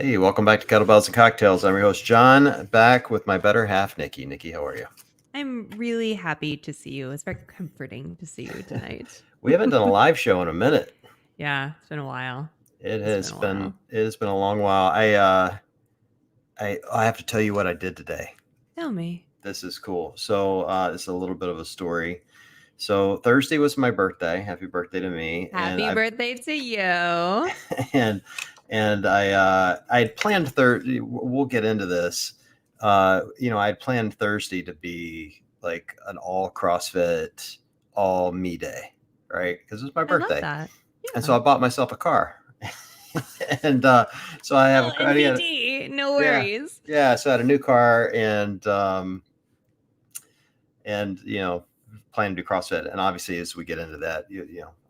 Hey, welcome back to Kettlebells and Cocktails. I'm your host, John, back with my better half, Nikki. Nikki, how are you? I'm really happy to see you. It's very comforting to see you tonight. We haven't done a live show in a minute. Yeah, it's been a while. It has been a long while. I have to tell you what I did today. Tell me. This is cool. So it's a little bit of a story. So Thursday was my birthday. Happy birthday to me. Happy birthday to you. And I had planned Thursday. We'll get into this. I had planned Thursday to be like an all CrossFit, all me day, right? Because it was my birthday. I love that. Yeah. And so I bought myself a car. And so I have a car. No worries. Yeah. So I had a new car and plan to do CrossFit. And obviously, as we get into that,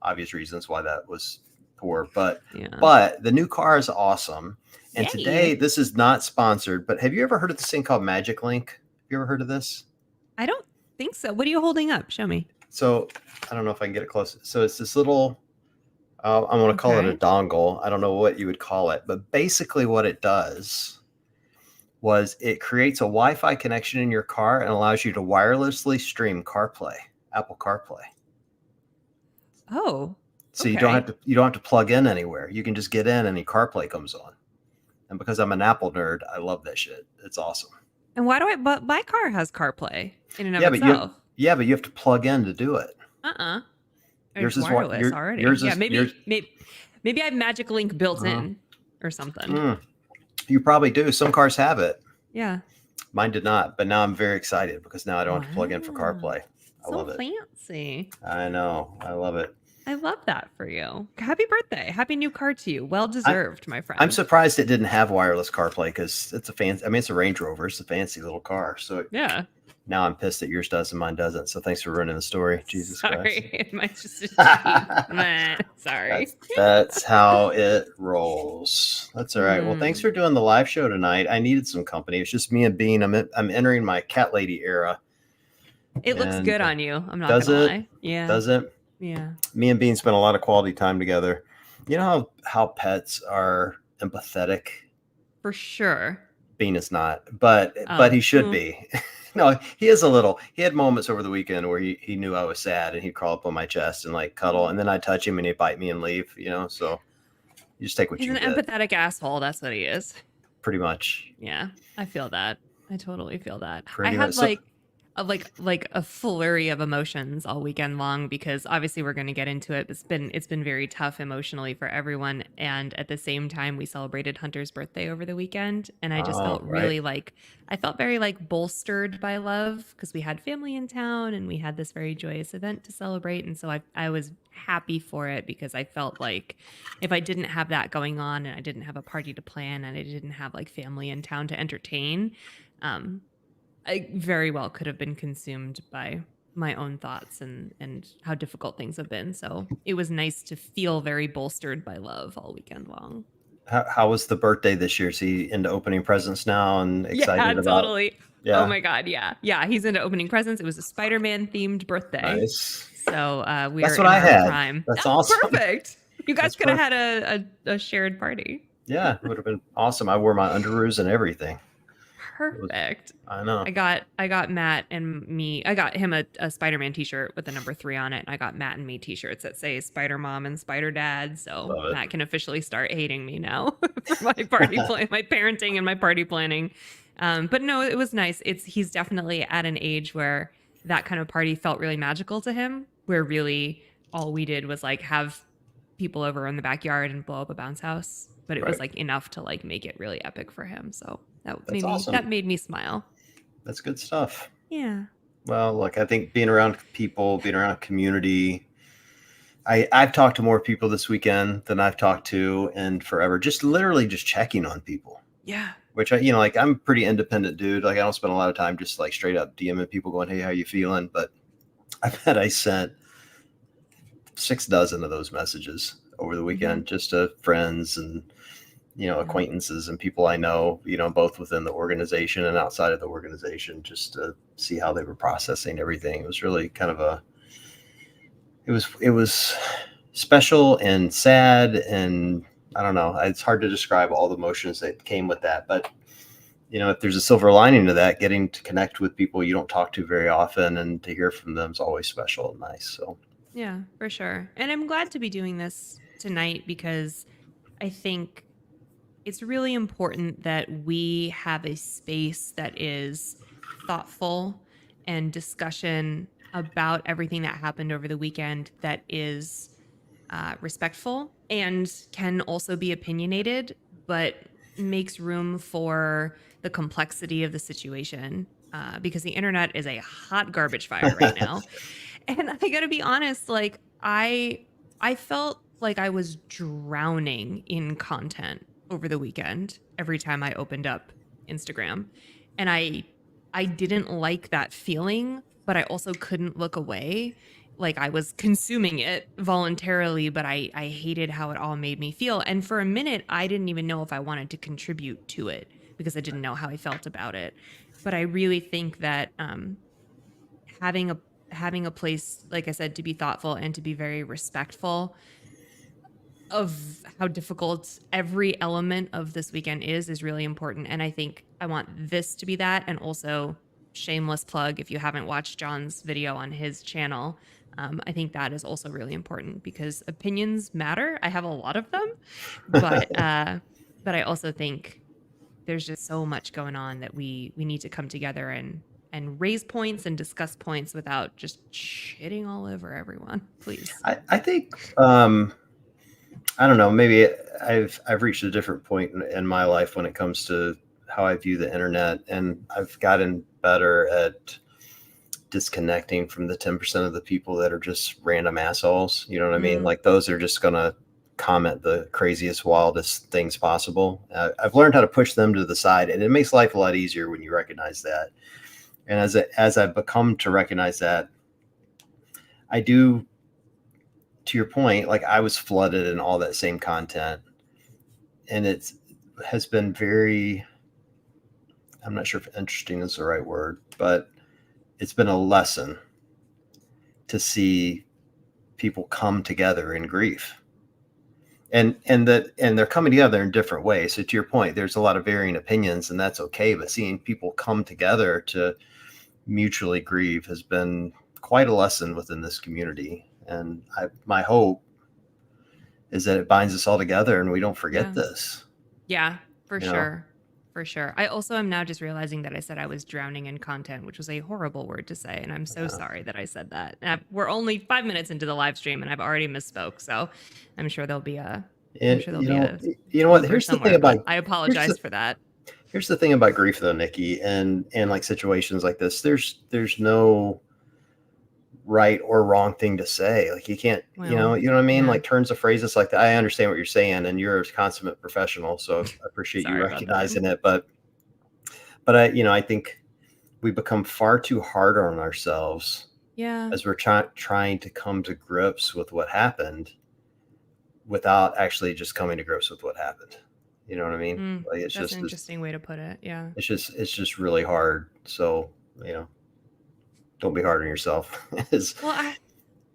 obvious reasons why that was poor, but the new car is awesome. And today, this is not sponsored, but have you ever heard of this thing called Magic Link? Have you ever heard of this? I don't think so. What are you holding up? Show me. So I don't know if I can get it close. So it's this little, I'm going to call it a dongle. I don't know what you would call it, but basically what it does was it creates a Wi-Fi connection in your car and allows you to wirelessly stream CarPlay, Apple CarPlay. Oh. So you don't have to plug in anywhere. You can just get in and CarPlay comes on. And because I'm an Apple nerd, I love that shit. It's awesome. And why do but my car has CarPlay in and of itself. But you have to plug in to do it. Yours is wireless already. Maybe I have Magic Link built in or something. You probably do. Some cars have it. Yeah. Mine did not, but now I'm very excited because now I don't have to plug in for CarPlay. I love it. Fancy. I know. I love it. I love that for you. Happy birthday. Happy new car to you. Well deserved, my friend. I'm surprised it didn't have wireless CarPlay because it's a fancy, it's a Range Rover. It's a fancy little car. So yeah. Now I'm pissed that yours does and mine doesn't. So thanks for ruining the story. Jesus Christ. Sorry. Mine's just a cheat. Sorry. That's how it rolls. That's all right. Well, thanks for doing the live show tonight. I needed some company. It's just me and Bean. I'm entering my cat lady era. It looks good on you. I'm not going to lie. Yeah. Does it? Yeah. Me and Bean spent a lot of quality time together. You know how pets are empathetic? For sure. Bean is not, but he should be. No, he is a little. He had moments over the weekend where he knew I was sad and he'd crawl up on my chest and like cuddle, and then I'd touch him and he'd bite me and leave, so you just take what you get. He's an empathetic asshole. That's what he is. Pretty much. Yeah. I feel that. I totally feel that. I had like a flurry of emotions all weekend long because obviously we're going to get into it. It's been very tough emotionally for everyone. And at the same time, we celebrated Hunter's birthday over the weekend. And I just felt really I felt very bolstered by love because we had family in town and we had this very joyous event to celebrate. And so I was happy for it because I felt like if I didn't have that going on and I didn't have a party to plan and I didn't have family in town to entertain, I very well could have been consumed by my own thoughts and how difficult things have been. So it was nice to feel very bolstered by love all weekend long. How was the birthday this year? Is he into opening presents now and excited about? Totally. Yeah. Oh my God. Yeah. Yeah. He's into opening presents. It was a Spider-Man themed birthday. Nice. So that's what I had. Prime. That's awesome. Perfect. You guys could have had a shared party. Yeah. It would have been awesome. I wore my underoos and everything. Perfect. I know. I got Matt and me. I got him a Spider-Man t-shirt with the number 3 on it. And I got Matt and me t-shirts that say Spider Mom and Spider Dad. So Matt can officially start hating me now for my party my parenting and my party planning. But no, it was nice. He's definitely at an age where that kind of party felt really magical to him, where really all we did was have people over in the backyard and blow up a bounce house. But it was enough to make it really epic for him. So that made me smile. That's good stuff. Yeah. Well, look, I think being around people, being around community, I've talked to more people this weekend than I've talked to in forever. Just literally just checking on people. Yeah. Which I'm a pretty independent dude. I don't spend a lot of time just straight up DMing people going, hey, how you feeling? But I bet I sent 6 dozen of those messages over the weekend, just to friends and, acquaintances and people I know, both within the organization and outside of the organization, just to see how they were processing everything. It was really kind of it was special and sad and I don't know. It's hard to describe all the emotions that came with that, but if there's a silver lining to that, getting to connect with people you don't talk to very often and to hear from them is always special and nice. So yeah, for sure. And I'm glad to be doing this tonight because I think it's really important that we have a space that is thoughtful and discussion about everything that happened over the weekend that is respectful and can also be opinionated, but makes room for the complexity of the situation. Because the internet is a hot garbage fire right now. And I gotta be honest, like I felt like I was drowning in content over the weekend every time I opened up Instagram. And I didn't like that feeling, but I also couldn't look away. Like I was consuming it voluntarily, but I hated how it all made me feel. And for a minute, I didn't even know if I wanted to contribute to it because I didn't know how I felt about it. But I really think that having a place, like I said, to be thoughtful and to be very respectful of how difficult every element of this weekend is really important. And I think I want this to be that. And also, shameless plug, if you haven't watched John's video on his channel, I think that is also really important because opinions matter. I have a lot of them, but I also think there's just so much going on that we need to come together and raise points and discuss points without just shitting all over everyone, please. I think I don't know, maybe I've reached a different point in my life when it comes to how I view the internet, and I've gotten better at disconnecting from the 10% of the people that are just random assholes. You know what I mean? Like those are just gonna comment the craziest, wildest things possible. I've learned how to push them to the side, and it makes life a lot easier when you recognize that. And as I've become to recognize that, I do, to your point, like I was flooded in all that same content, and has been very, I'm not sure if interesting is the right word, but it's been a lesson to see people come together in grief. And they're coming together in different ways. So to your point, there's a lot of varying opinions, and that's okay. But seeing people come together to mutually grieve has been quite a lesson within this community. And my hope is that it binds us all together and we don't forget this. Yeah, for sure. For sure. I also am now just realizing that I said I was drowning in content, which was a horrible word to say. And I'm so sorry that I said that. And we're only 5 minutes into the live stream and I've already misspoke. So I'm sure there'll be a, you know what? Here's the thing about, I apologize for that. Here's the thing about grief though, Nikki, and like situations like this, there's no right or wrong thing to say. Like you can't, you know what I mean? Like turns of phrases like that. I understand what you're saying, and you're a consummate professional, so I appreciate you recognizing it. But I think we become far too hard on ourselves. Yeah. As we're trying to come to grips with what happened without actually just coming to grips with what happened. You know what I mean? Like it's just an interesting way to put it. Yeah. It's just really hard. So, don't be hard on yourself. Well,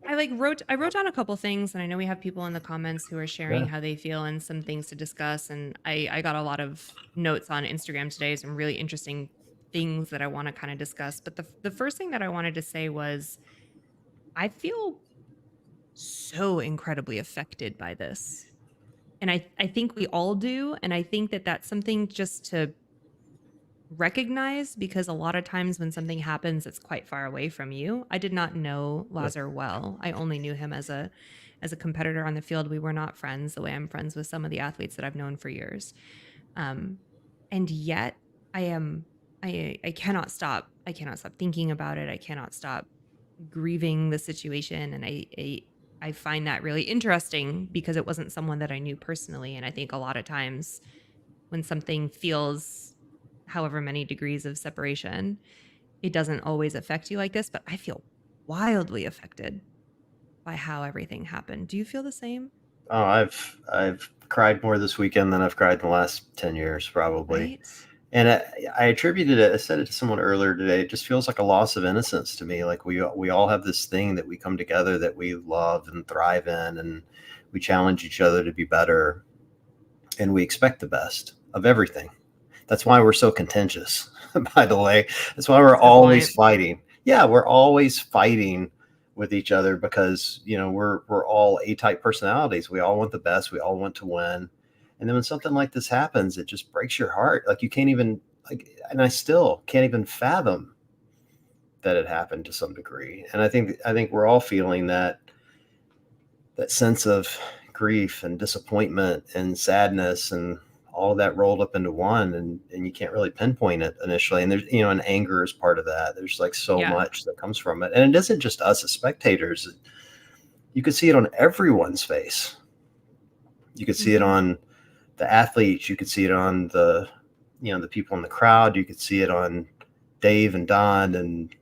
I wrote down a couple things, and I know we have people in the comments who are sharing how they feel and some things to discuss. And I got a lot of notes on Instagram today, some really interesting things that I want to kind of discuss. But the first thing that I wanted to say was I feel so incredibly affected by this. And I think we all do. And I think that that's something just to recognize, because a lot of times when something happens that's quite far away from you. I did not know Lazar well. I only knew him as a competitor on the field. We were not friends the way I'm friends with some of the athletes that I've known for years. And yet I cannot stop. I cannot stop thinking about it. I cannot stop grieving the situation. And I find that really interesting because it wasn't someone that I knew personally. And I think a lot of times when something feels however many degrees of separation, it doesn't always affect you like this, but I feel wildly affected by how everything happened. Do you feel the same? Oh, I've cried more this weekend than I've cried in the last 10 years, probably. Right? And I attributed it, I said it to someone earlier today, it just feels like a loss of innocence to me. Like we all have this thing that we come together that we love and thrive in, and we challenge each other to be better. and we expect the best of everything. That's why we're so contentious, by the way. That's why we're always fighting. Yeah, we're always fighting with each other because, you know, we're all A-type personalities. We all want the best. We all want to win. And then when something like this happens, it just breaks your heart. Like you can't even and I still can't even fathom that it happened to some degree. And I think we're all feeling that sense of grief and disappointment and sadness and all of that rolled up into one, and you can't really pinpoint it initially. And there's, you know, and anger is part of that. There's like so much that comes from it. And it isn't just us as spectators. You could see it on everyone's face. You could see it on the athletes. You could see it on the, you know, the people in the crowd. You could see it on Dave and Don and,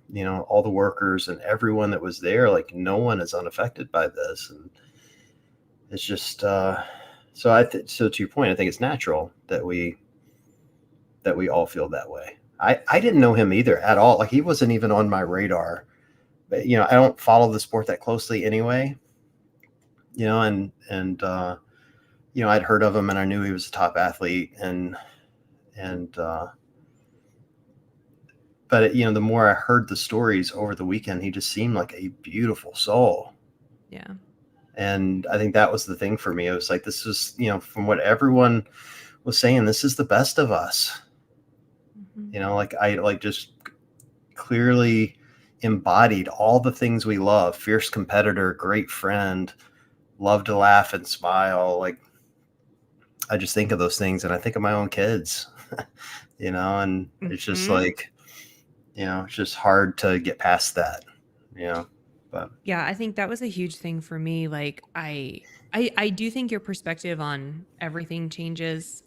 you know, all the workers and everyone that was there. Like no one is unaffected by this. And it's just, so to your point, I think it's natural that we all feel that way. I didn't know him either at all. Like he wasn't even on my radar, but you know, I don't follow the sport that closely anyway, you know, and you know, I'd heard of him and I knew he was a top athlete but you know, the more I heard the stories over the weekend, he just seemed like a beautiful soul. Yeah. And I think that was the thing for me. It was like, this is, you know, from what everyone was saying, this is the best of us. You know, like I like just clearly embodied all the things we love: fierce competitor, great friend, love to laugh and smile. Like I just think of those things and I think of my own kids, you know, and it's just like, you know, it's just hard to get past that, you know. But yeah, I think that was a huge thing for me. Like I do think your perspective on everything changes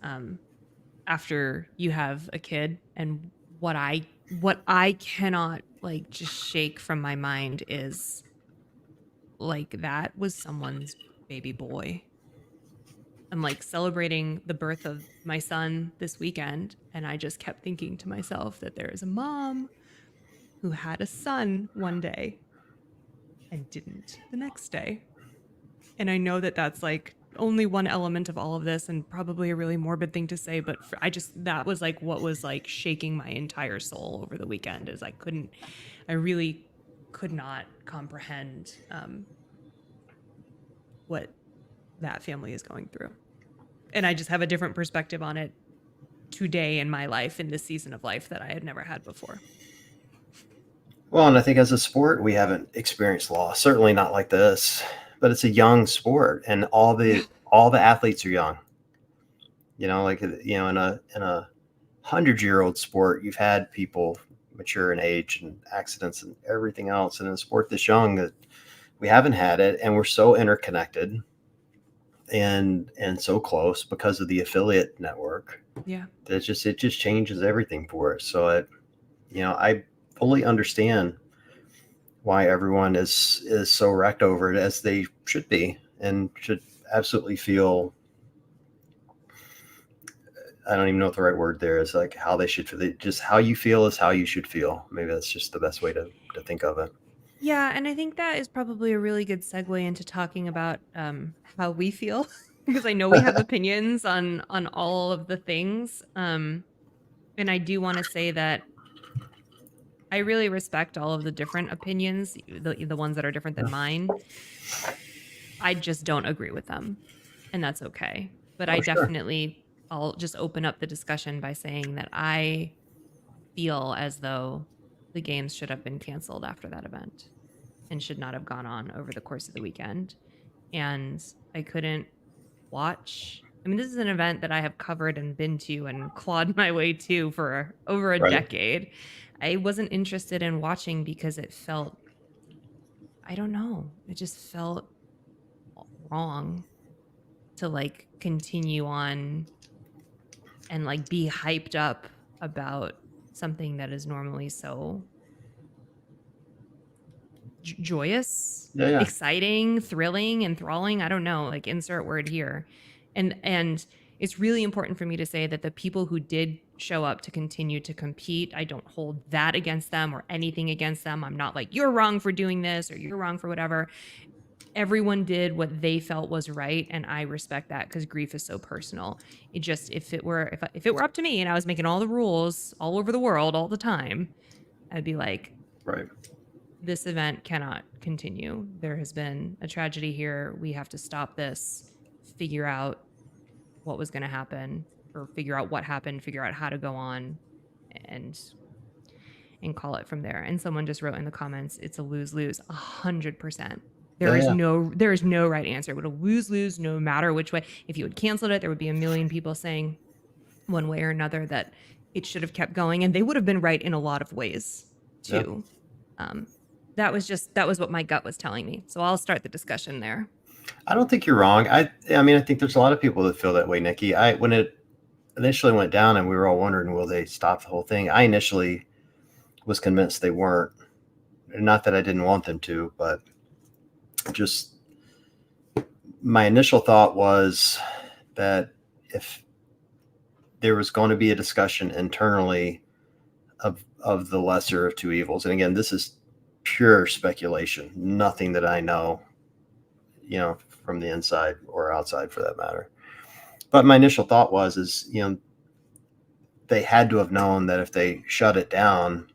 after you have a kid. And what I cannot like just shake from my mind is like that was someone's baby boy. I'm like celebrating the birth of my son this weekend, and I just kept thinking to myself that there is a mom who had a son one day and didn't the next day. And I know that that's like only one element of all of this and probably a really morbid thing to say, but that was like what was like shaking my entire soul over the weekend is I really could not comprehend what that family is going through. And I just have a different perspective on it today in my life, in this season of life, that I had never had before. Well, and I think as a sport, we haven't experienced loss, certainly not like this, but it's a young sport and all the athletes are young, you know, like, you know, in a 100-year-old sport, you've had people mature in age and accidents and everything else. And in a sport this young, that we haven't had it, and we're so interconnected and so close because of the affiliate network. Yeah. It just changes everything for us. So you know, I fully understand why everyone is so wrecked over it, as they should be, and should absolutely feel, I don't even know what the right word there is, like how they should feel. Just how you feel is how you should feel. Maybe that's just the best way to think of it. Yeah, and I think that is probably a really good segue into talking about how we feel, because I know we have opinions on all of the things. And I do want to say that I really respect all of the different opinions, the ones that are different than mine. I just don't agree with them, and that's okay. But I definitely, I'll just open up the discussion by saying that I feel as though the games should have been canceled after that event and should not have gone on over the course of the weekend. And I couldn't watch. I mean, this is an event that I have covered and been to and clawed my way to for over a decade. I wasn't interested in watching because it felt, I don't know, it just felt wrong to like continue on and like be hyped up about something that is normally so joyous, exciting, thrilling, enthralling. I don't know, like insert word here. And it's really important for me to say that the people who did show up to continue to compete, I don't hold that against them or anything against them. I'm not like, you're wrong for doing this or you're wrong for whatever. everyone did what they felt was right, and I respect that because grief is so personal. It just, if it were up to me and I was making all the rules all over the world all the time, I'd be like, Right. this event cannot continue. There has been a tragedy here. We have to stop this, figure out what was going to happen, or figure out what happened, figure out how to go on, and call it from there. And someone just wrote in the comments, it's a lose-lose. 100%. There is no right answer. It would a lose-lose no matter which way. If you had canceled it, there would be a million people saying one way or another that it should have kept going, and they would have been right in a lot of ways too. That was what my gut was telling me. So I'll start the discussion there. I don't think you're wrong. I mean, I think there's a lot of people that feel that way, Nikki. When it initially went down and we were all wondering, will they stop the whole thing? I initially was convinced they weren't. Not that I didn't want them to, but just my initial thought was that if there was going to be a discussion internally of the lesser of two evils, and again, this is pure speculation, nothing that I know, from the inside or outside for that matter. But my initial thought is, they had to have known that if they shut it down,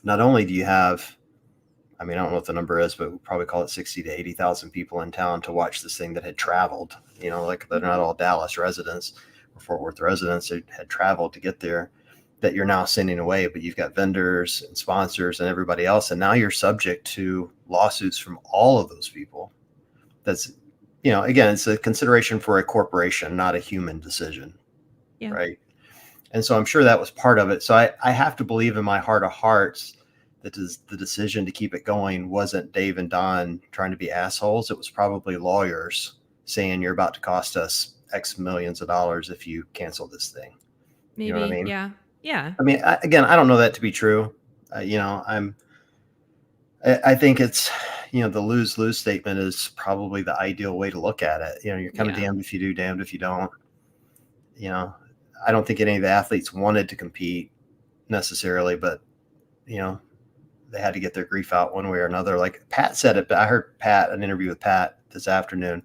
not only do you have, I mean, I don't know what the number is, but we'll probably call it 60 to 80,000 people in town to watch this thing that had traveled, like they're not all Dallas residents or Fort Worth residents that had traveled to get there, that you're now sending away, but you've got vendors and sponsors and everybody else. And now you're subject to lawsuits from all of those people. That's, again, it's a consideration for a corporation, not a human decision. Yeah. Right. And so I'm sure that was part of it. So I have to believe in my heart of hearts that the decision to keep it going wasn't Dave and Don trying to be assholes. It was probably lawyers saying you're about to cost us X millions of dollars if you cancel this thing. Maybe. You know what I mean? Yeah. Yeah. I mean, again, I don't know that to be true. I think it's, the lose-lose statement is probably the ideal way to look at it. You're kind of damned if you do, damned if you don't. I don't think any of the athletes wanted to compete necessarily, but, they had to get their grief out one way or another. Like Pat said it, but I heard an interview with Pat this afternoon,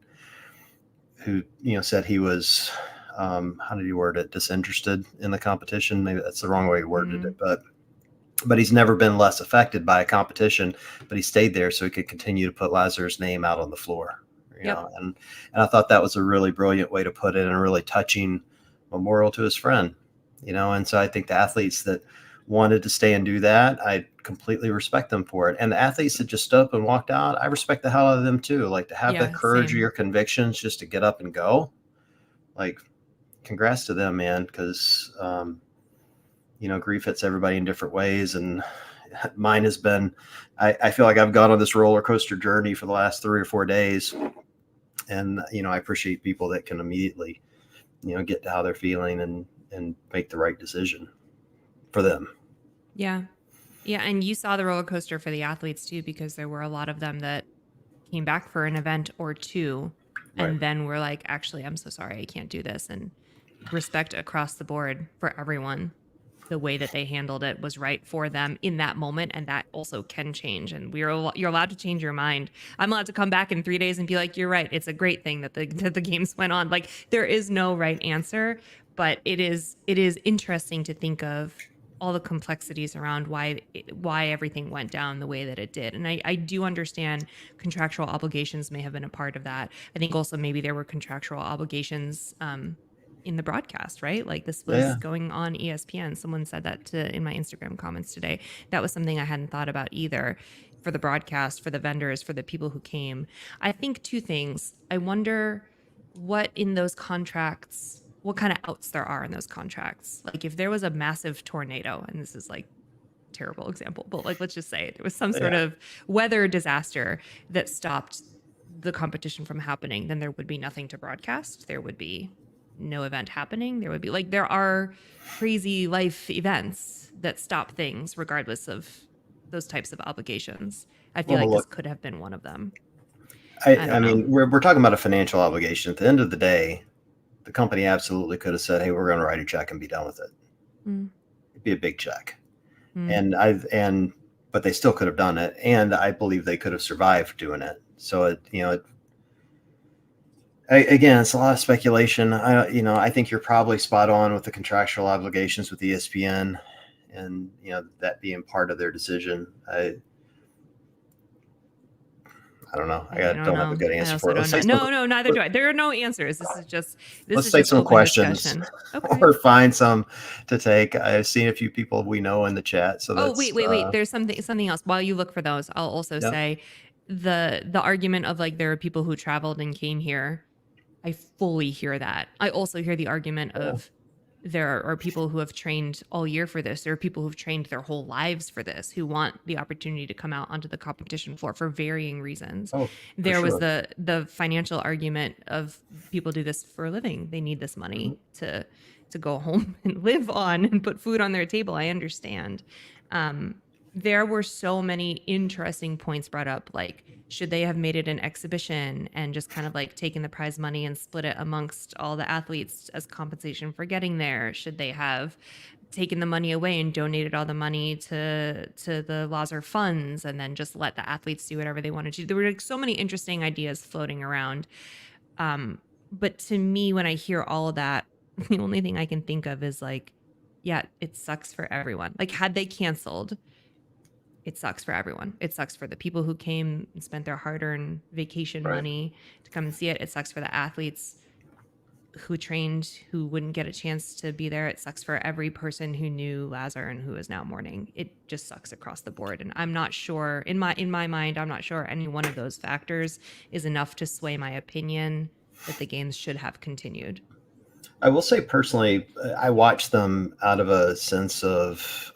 who, said he was, how did he word it? Disinterested in the competition. Maybe that's the wrong way he worded it, but he's never been less affected by a competition, but he stayed there so he could continue to put Lazarus' name out on the floor. And I thought that was a really brilliant way to put it and a really touching memorial to his friend, and so I think the athletes that wanted to stay and do that, I completely respect them for it. And the athletes that just stood up and walked out, I respect the hell out of them too. Like to have the courage of your convictions just to get up and go, like congrats to them, man. Cause, grief hits everybody in different ways. And mine has been, I feel like I've gone on this roller coaster journey for the last 3 or 4 days. And, I appreciate people that can immediately, get to how they're feeling and make the right decision for them. Yeah. Yeah. And you saw the roller coaster for the athletes too, because there were a lot of them that came back for an event or two and then were like, actually, I'm so sorry, I can't do this. And respect across the board for everyone. The way that they handled it was right for them in that moment. And that also can change. And you're allowed to change your mind. I'm allowed to come back in 3 days and be like, you're right. It's a great thing that the games went on. Like there is no right answer, but it is interesting to think of all the complexities around why everything went down the way that it did. And I do understand contractual obligations may have been a part of that. I think also maybe there were contractual obligations, in the broadcast, right? Like this was going on ESPN. Someone said that in my Instagram comments today. That was something I hadn't thought about either, for the broadcast, for the vendors, for the people who came. I think 2 things. I wonder what in those contracts, what kind of outs there are in those contracts. Like if there was a massive tornado, and this is like terrible example, but like, let's just say there was some sort of weather disaster that stopped the competition from happening, then there would be nothing to broadcast. There would be no event happening. There would be there are crazy life events that stop things regardless of those types of obligations. I feel like this could have been one of them. I mean, we're talking about a financial obligation. At the end of the day, the company absolutely could have said, hey, we're going to write a check and be done with it. It'd be a big check. But they still could have done it. And I believe they could have survived doing it. So again, it's a lot of speculation. I think you're probably spot on with the contractual obligations with ESPN, and that being part of their decision. I don't know. I don't don't have a know. good I answer also for it. don't know. No, neither do I. There are no answers. This Let's is take just some open questions discussion. Okay. or find some to take. I've seen a few people we know in the chat, so Oh, that's wait. There's something else. While you look for those, I'll also yeah. say the argument of like there are people who traveled and came here. I fully hear that. I also hear the argument of there are people who have trained all year for this. There are people who've trained their whole lives for this, who want the opportunity to come out onto the competition floor for varying reasons. Oh, There was sure. the financial argument of people do this for a living. They need this money to go home and live on and put food on their table. I understand. There were so many interesting points brought up, like should they have made it an exhibition and just kind of like taken the prize money and split it amongst all the athletes as compensation for getting there? Should they have taken the money away and donated all the money to the Lazar funds and then just let the athletes do whatever they wanted to? There were like so many interesting ideas floating around. But to me, when I hear all of that, the only thing I can think of is like, yeah, it sucks for everyone. Like, had they canceled, it sucks for everyone. It sucks for the people who came and spent their hard-earned vacation money to come and see it. It sucks for the athletes who trained, who wouldn't get a chance to be there. It sucks for every person who knew Lazar and who is now mourning. It just sucks across the board. And I'm not sure, in my mind, I'm not sure any one of those factors is enough to sway my opinion that the games should have continued. I will say personally, I watched them out of a sense of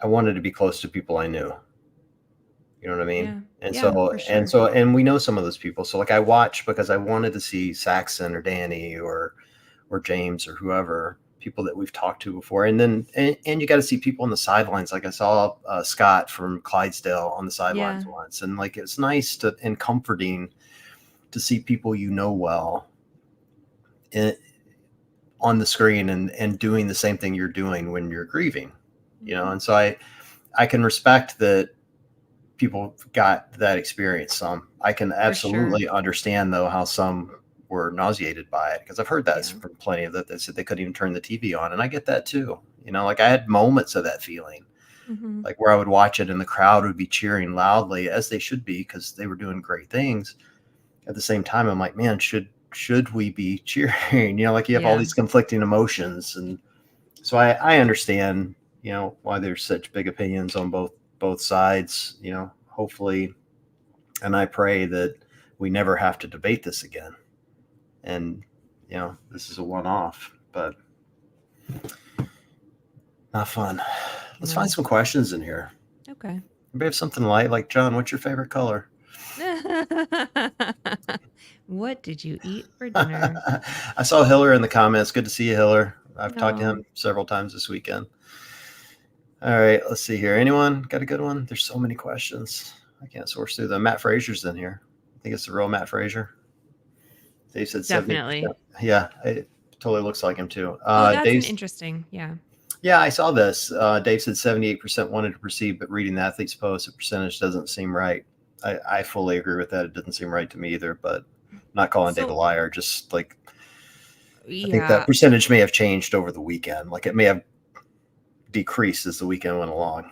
I wanted to be close to people I knew. You know what I mean? Yeah. And we know some of those people. So like I watched because I wanted to see Saxon or Danny or James or whoever, people that we've talked to before. And then and you got to see people on the sidelines. Like I saw Scott from Clydesdale on the sidelines once, and like it's nice and comforting to see people well on the screen and doing the same thing you're doing when you're grieving. And so I can respect that people got that experience. I can absolutely understand though how some were nauseated by it, because I've heard that from plenty of that. They said they couldn't even turn the TV on, and I get that too. Like I had moments of that feeling, like where I would watch it and the crowd would be cheering loudly, as they should be, because they were doing great things. At the same time, I'm like, man, should we be cheering? Like you have all these conflicting emotions, and so I understand why there's such big opinions on both sides. Hopefully, and I pray that we never have to debate this again, and this is a one-off, but not fun. Let's find some questions in here. Okay. Maybe have something light, like John, what's your favorite color? What did you eat for dinner? I saw Hiller in the comments. Good to see you, Hiller. I've talked to him several times this weekend. All right, let's see here. Anyone got a good one? There's so many questions. I can't source through them. Matt Frazier's in here. I think it's the real Matt Frazier. Dave said definitely. 70%. Yeah, it totally looks like him too. That's an interesting. Yeah. Yeah, I saw this. Dave said 78% wanted to proceed, but reading the athlete's post, the percentage doesn't seem right. I fully agree with that. It doesn't seem right to me either, but I'm not calling Dave a liar. Just like, I think that percentage may have changed over the weekend. Like it may have decreased as the weekend went along.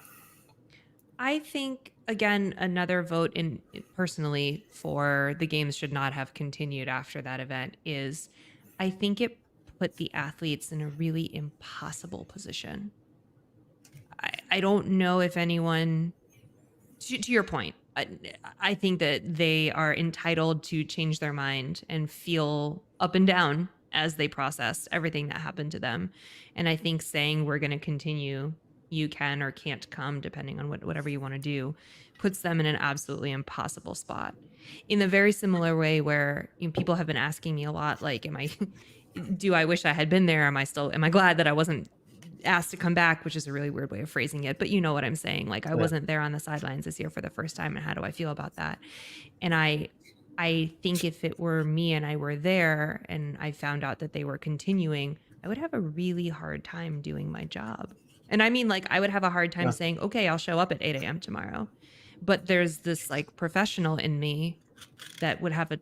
I think, again, another vote personally for the games should not have continued after that event is I think it put the athletes in a really impossible position. I don't know if anyone, to your point, I think that they are entitled to change their mind and feel up and down as they process everything that happened to them. And I think saying we're going to continue, you can or can't come, depending on whatever you want to do, puts them in an absolutely impossible spot. In the very similar way where people have been asking me a lot, like, do I wish I had been there? Am I glad that I wasn't asked to come back, which is a really weird way of phrasing it, but you know what I'm saying. Like I wasn't there on the sidelines this year for the first time, and how do I feel about that? And I think if it were me and I were there and I found out that they were continuing, I would have a really hard time doing my job. And I mean, like I would have a hard time saying, okay, I'll show up at 8 a.m. tomorrow, but there's this like professional in me that would have a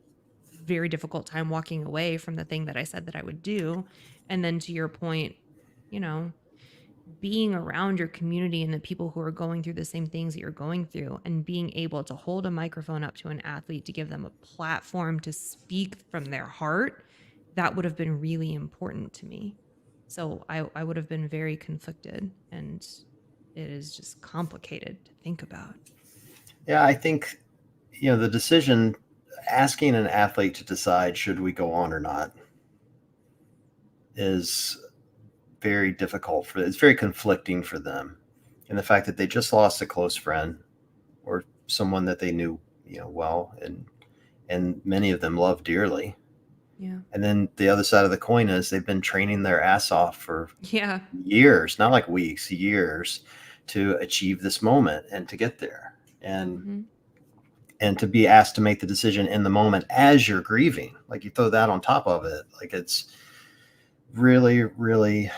very difficult time walking away from the thing that I said that I would do. And then to your point, you know, being around your community and the people who are going through the same things that you're going through, and being able to hold a microphone up to an athlete to give them a platform to speak from their heart, that would have been really important to me. So I would have been very conflicted, and it is just complicated to think about. Yeah, I think, the decision, asking an athlete to decide should we go on or not, is very difficult it's very conflicting for them. And the fact that they just lost a close friend or someone that they knew, well, and many of them love dearly. Yeah. And then the other side of the coin is they've been training their ass off for Yeah. years, not like weeks, years, to achieve this moment and to get there. And to be asked to make the decision in the moment as you're grieving, like you throw that on top of it, like it's really, really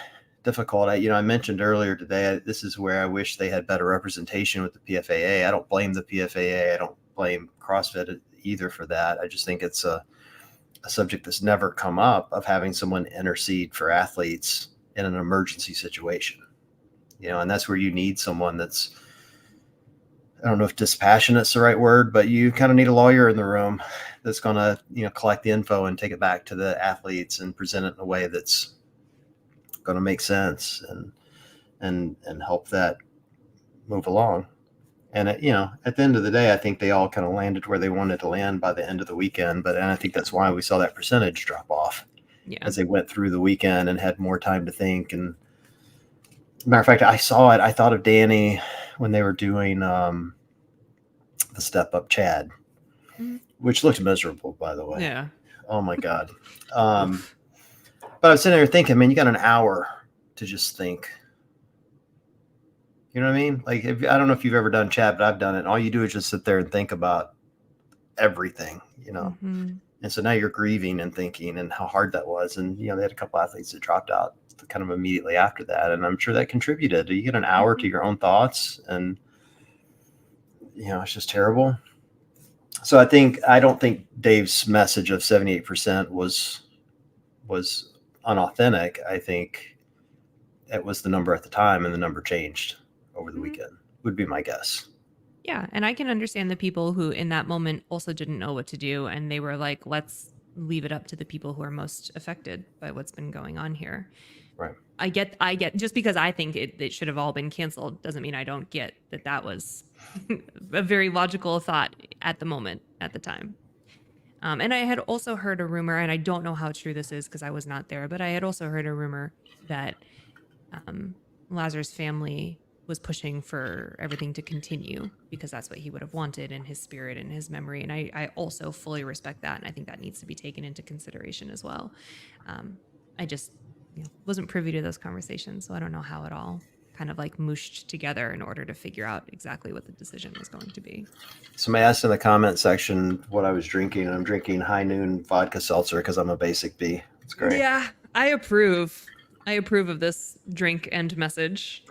difficult. I mentioned earlier today, this is where I wish they had better representation with the PFAA. I don't blame the PFAA. I don't blame CrossFit either for that. I just think it's a subject that's never come up, of having someone intercede for athletes in an emergency situation. And that's where you need someone that's, I don't know if dispassionate's the right word, but you kind of need a lawyer in the room that's going to, collect the info and take it back to the athletes and present it in a way that's going to make sense and help that move along. And at the end of the day, I think they all kind of landed where they wanted to land by the end of the weekend. And I think that's why we saw that percentage drop off as they went through the weekend and had more time to think. And matter of fact, I saw it. I thought of Danny when they were doing the step up Chad, which looked miserable, by the way. Yeah. Oh my God. But I was sitting there thinking, man, you got an hour to just think. You know what I mean? Like, I don't know if you've ever done Chad, but I've done it. And all you do is just sit there and think about everything, And so now you're grieving and thinking and how hard that was. And, they had a couple athletes that dropped out kind of immediately after that. And I'm sure that contributed. You get an hour to your own thoughts, and, it's just terrible. So I don't think Dave's message of 78% was unauthentic. I think it was the number at the time, and the number changed over the weekend, would be my guess. Yeah. And I can understand the people who in that moment also didn't know what to do. And they were like, let's leave it up to the people who are most affected by what's been going on here. Right. I get, just because I think it should have all been canceled doesn't mean I don't get that was a very logical thought at the moment, at the time. And I had also heard a rumor, and I don't know how true this is because I was not there, but I had also heard a rumor that Lazar's family was pushing for everything to continue because that's what he would have wanted in his spirit and his memory. And I also fully respect that. And I think that needs to be taken into consideration as well. I just wasn't privy to those conversations. So I don't know how it all kind of like mooshed together in order to figure out exactly what the decision was going to be. Somebody asked in the comment section what I was drinking, and I'm drinking High Noon vodka seltzer because I'm a basic B. It's great. Yeah, I approve. I approve of this drink and message.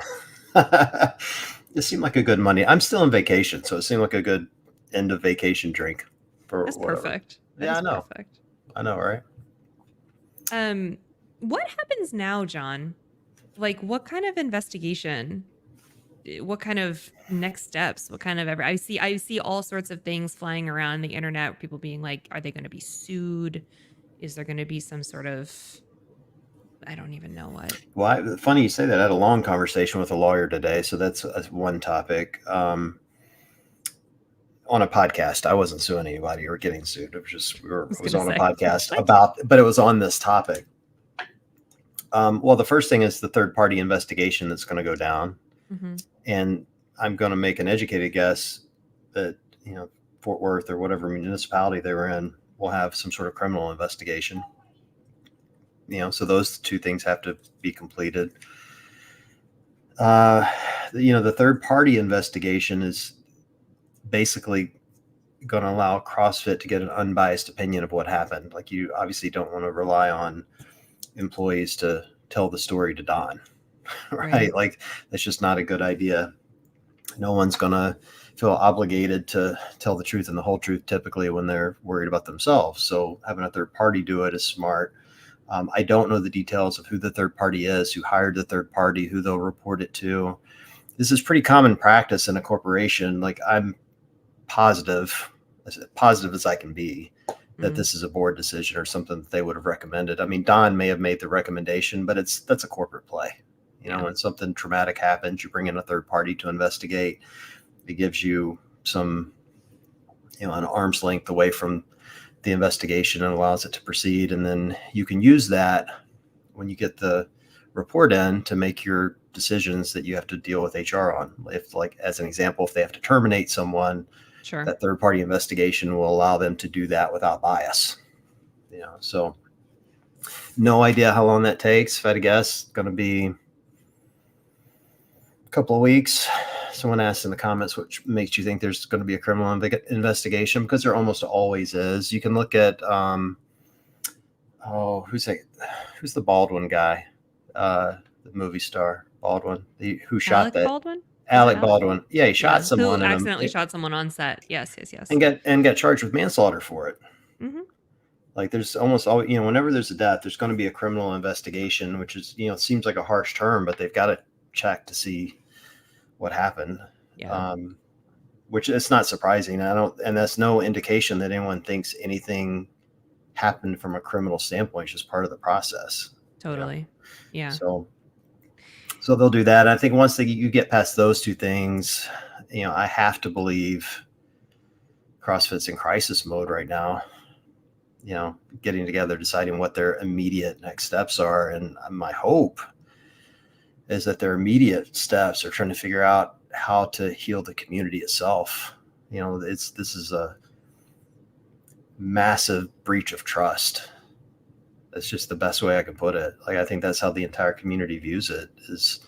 It seemed like a good Monday. I'm still on vacation, so it seemed like a good end of vacation drink. That's whatever. Perfect. Yeah, I know. Perfect. I know, right? What happens now, John? Like, what kind of investigation? What kind of next steps? What kind of I see all sorts of things flying around the internet. People being like, are they going to be sued? Is there going to be some sort of, I don't even know what. Well, funny you say that. I had a long conversation with a lawyer today, so that's one topic. On a podcast, I wasn't suing anybody or getting sued. It was just it was on a podcast but it was on this topic. Well, the first thing is the third-party investigation that's going to go down, and I'm going to make an educated guess that Fort Worth or whatever municipality they were in will have some sort of criminal investigation. So those two things have to be completed. The third-party investigation is basically going to allow CrossFit to get an unbiased opinion of what happened. Like, you obviously don't want to rely on employees to tell the story to Don, right? Like, that's just not a good idea. No one's going to feel obligated to tell the truth and the whole truth typically when they're worried about themselves. So having a third party do it is smart. I don't know the details of who the third party is, who hired the third party, who they'll report it to. This is pretty common practice in a corporation. Like, I'm positive as I can be, that this is a board decision or something that they would have recommended. I mean, Don may have made the recommendation, but that's a corporate play. When something traumatic happens, you bring in a third party to investigate. It gives you some, an arm's length away from the investigation and allows it to proceed. And then you can use that when you get the report in to make your decisions that you have to deal with HR on. If, like, as an example, if they have to terminate someone, sure, that third party investigation will allow them to do that without bias. So no idea how long that takes. If I had to guess, going to be a couple of weeks. Someone asked in the comments, which makes you think there's going to be a criminal investigation, because there almost always is. You can look at, who's the Baldwin guy? The movie star Baldwin, who shot Alec that. Baldwin? Alec Baldwin. Yeah, he shot someone. Who accidentally shot someone on set. Yes. And got charged with manslaughter for it. Mm-hmm. Like, there's almost always, whenever there's a death, there's going to be a criminal investigation, which is, seems like a harsh term, but they've got to check to see what happened. Yeah. Which it's not surprising. And that's no indication that anyone thinks anything happened from a criminal standpoint. It's just part of the process. Totally. Yeah. So they'll do that. I think once you get past those two things, I have to believe CrossFit's in crisis mode right now. Getting together, deciding what their immediate next steps are. And my hope is that their immediate steps are trying to figure out how to heal the community itself. This is a massive breach of trust. That's just the best way I can put it. Like, I think that's how the entire community views it, is,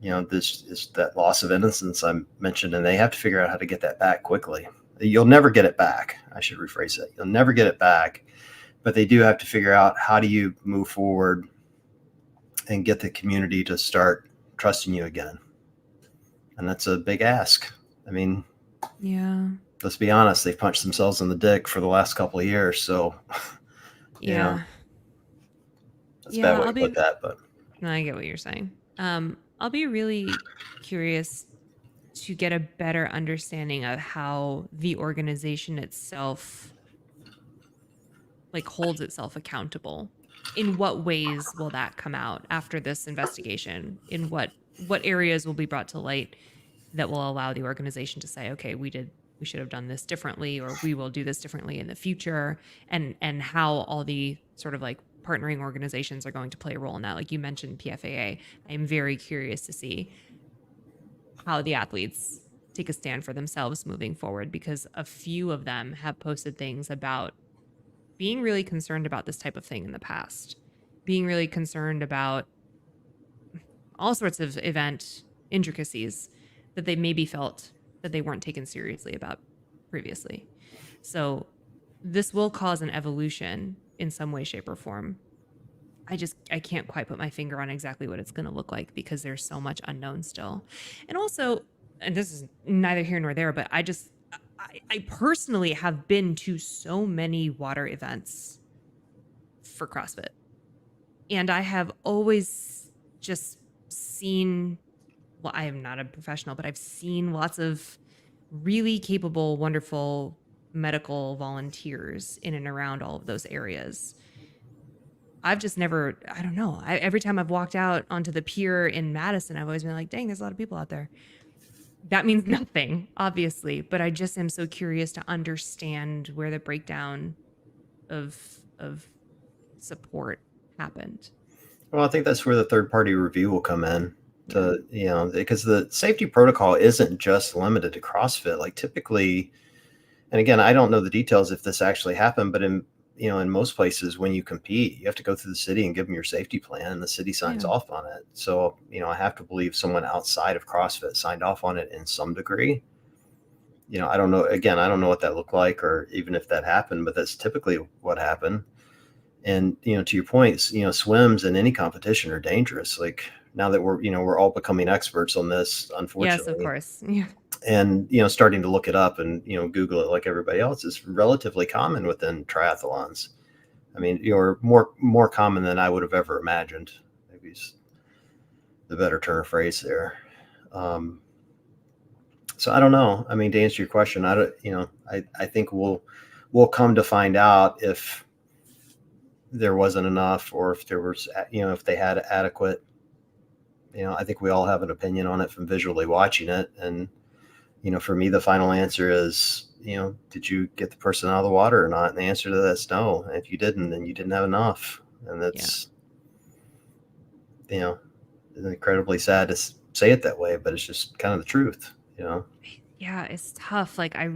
this is that loss of innocence I mentioned, and they have to figure out how to get that back quickly. You'll never get it back. I should rephrase it. You'll never get it back, but they do have to figure out, how do you move forward and get the community to start trusting you again? And that's a big ask. I mean, yeah, let's be honest. They've punched themselves in the dick for the last couple of years. So yeah, that's a bad way to put that, but no, I get what you're saying. I'll be really curious to get a better understanding of how the organization itself, like, holds itself accountable. In what ways will that come out after this investigation? In what areas will be brought to light that will allow the organization to say, okay, we should have done this differently, or we will do this differently in the future, and how all the sort of, like, partnering organizations are going to play a role in that. Like you mentioned, PFAA. I am very curious to see how the athletes take a stand for themselves moving forward, because a few of them have posted things about being really concerned about this type of thing in the past, being really concerned about all sorts of event intricacies that they maybe felt that they weren't taken seriously about previously. So this will cause an evolution in some way, shape, or form. I can't quite put my finger on exactly what it's going to look like, because there's so much unknown still. And also, and this is neither here nor there, but I personally have been to so many water events for CrossFit. And I have always just seen, well, I am not a professional, but I've seen lots of really capable, wonderful medical volunteers in and around all of those areas. I've just never, I don't know. Every time I've walked out onto the pier in Madison, I've always been like, dang, there's a lot of people out there. That means nothing, obviously, but I just am so curious to understand where the breakdown of support happened. Well, I think that's where the third-party review will come in. Because the safety protocol isn't just limited to CrossFit. Like, typically, and again, I don't know the details if this actually happened, but in most places when you compete, you have to go through the city and give them your safety plan, and the city signs off on it. So, I have to believe someone outside of CrossFit signed off on it in some degree. I don't know. Again, I don't know what that looked like, or even if that happened, but that's typically what happened. And, to your point, swims in any competition are dangerous. Like, now that we're all becoming experts on this, unfortunately. Yes, of course. Yeah. And, starting to look it up and, Google it like everybody else is relatively common within triathlons. I mean, you're more common than I would have ever imagined. Maybe is the better turn of phrase there. So I don't know. I mean, to answer your question, I think we'll come to find out if there wasn't enough, or if there was, if they had adequate. I think we all have an opinion on it from visually watching it. And, for me, the final answer is, did you get the person out of the water or not? And the answer to that is no. And if you didn't, then you didn't have enough. And that's, incredibly sad to say it that way, but it's just kind of the truth, Yeah, it's tough. Like, I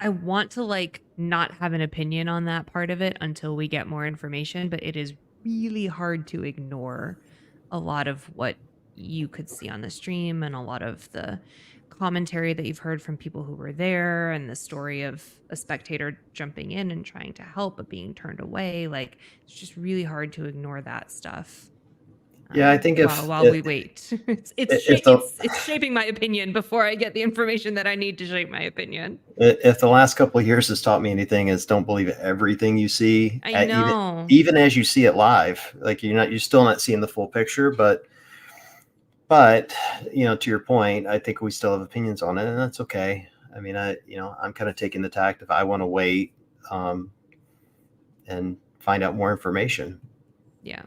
want to like not have an opinion on that part of it until we get more information, but it is really hard to ignore a lot of what you could see on the stream and a lot of the commentary that you've heard from people who were there, and the story of a spectator jumping in and trying to help but being turned away. Like, it's just really hard to ignore that stuff. Yeah, I think while we wait, it's shaping my opinion before I get the information that I need to shape my opinion. If the last couple of years has taught me anything, is don't believe everything you see. I know. Even as you see it live, like you're still not seeing the full picture, but to your point, I think we still have opinions on it, and that's okay. I mean, I'm kind of taking the tact if I want to wait and find out more information. Yeah.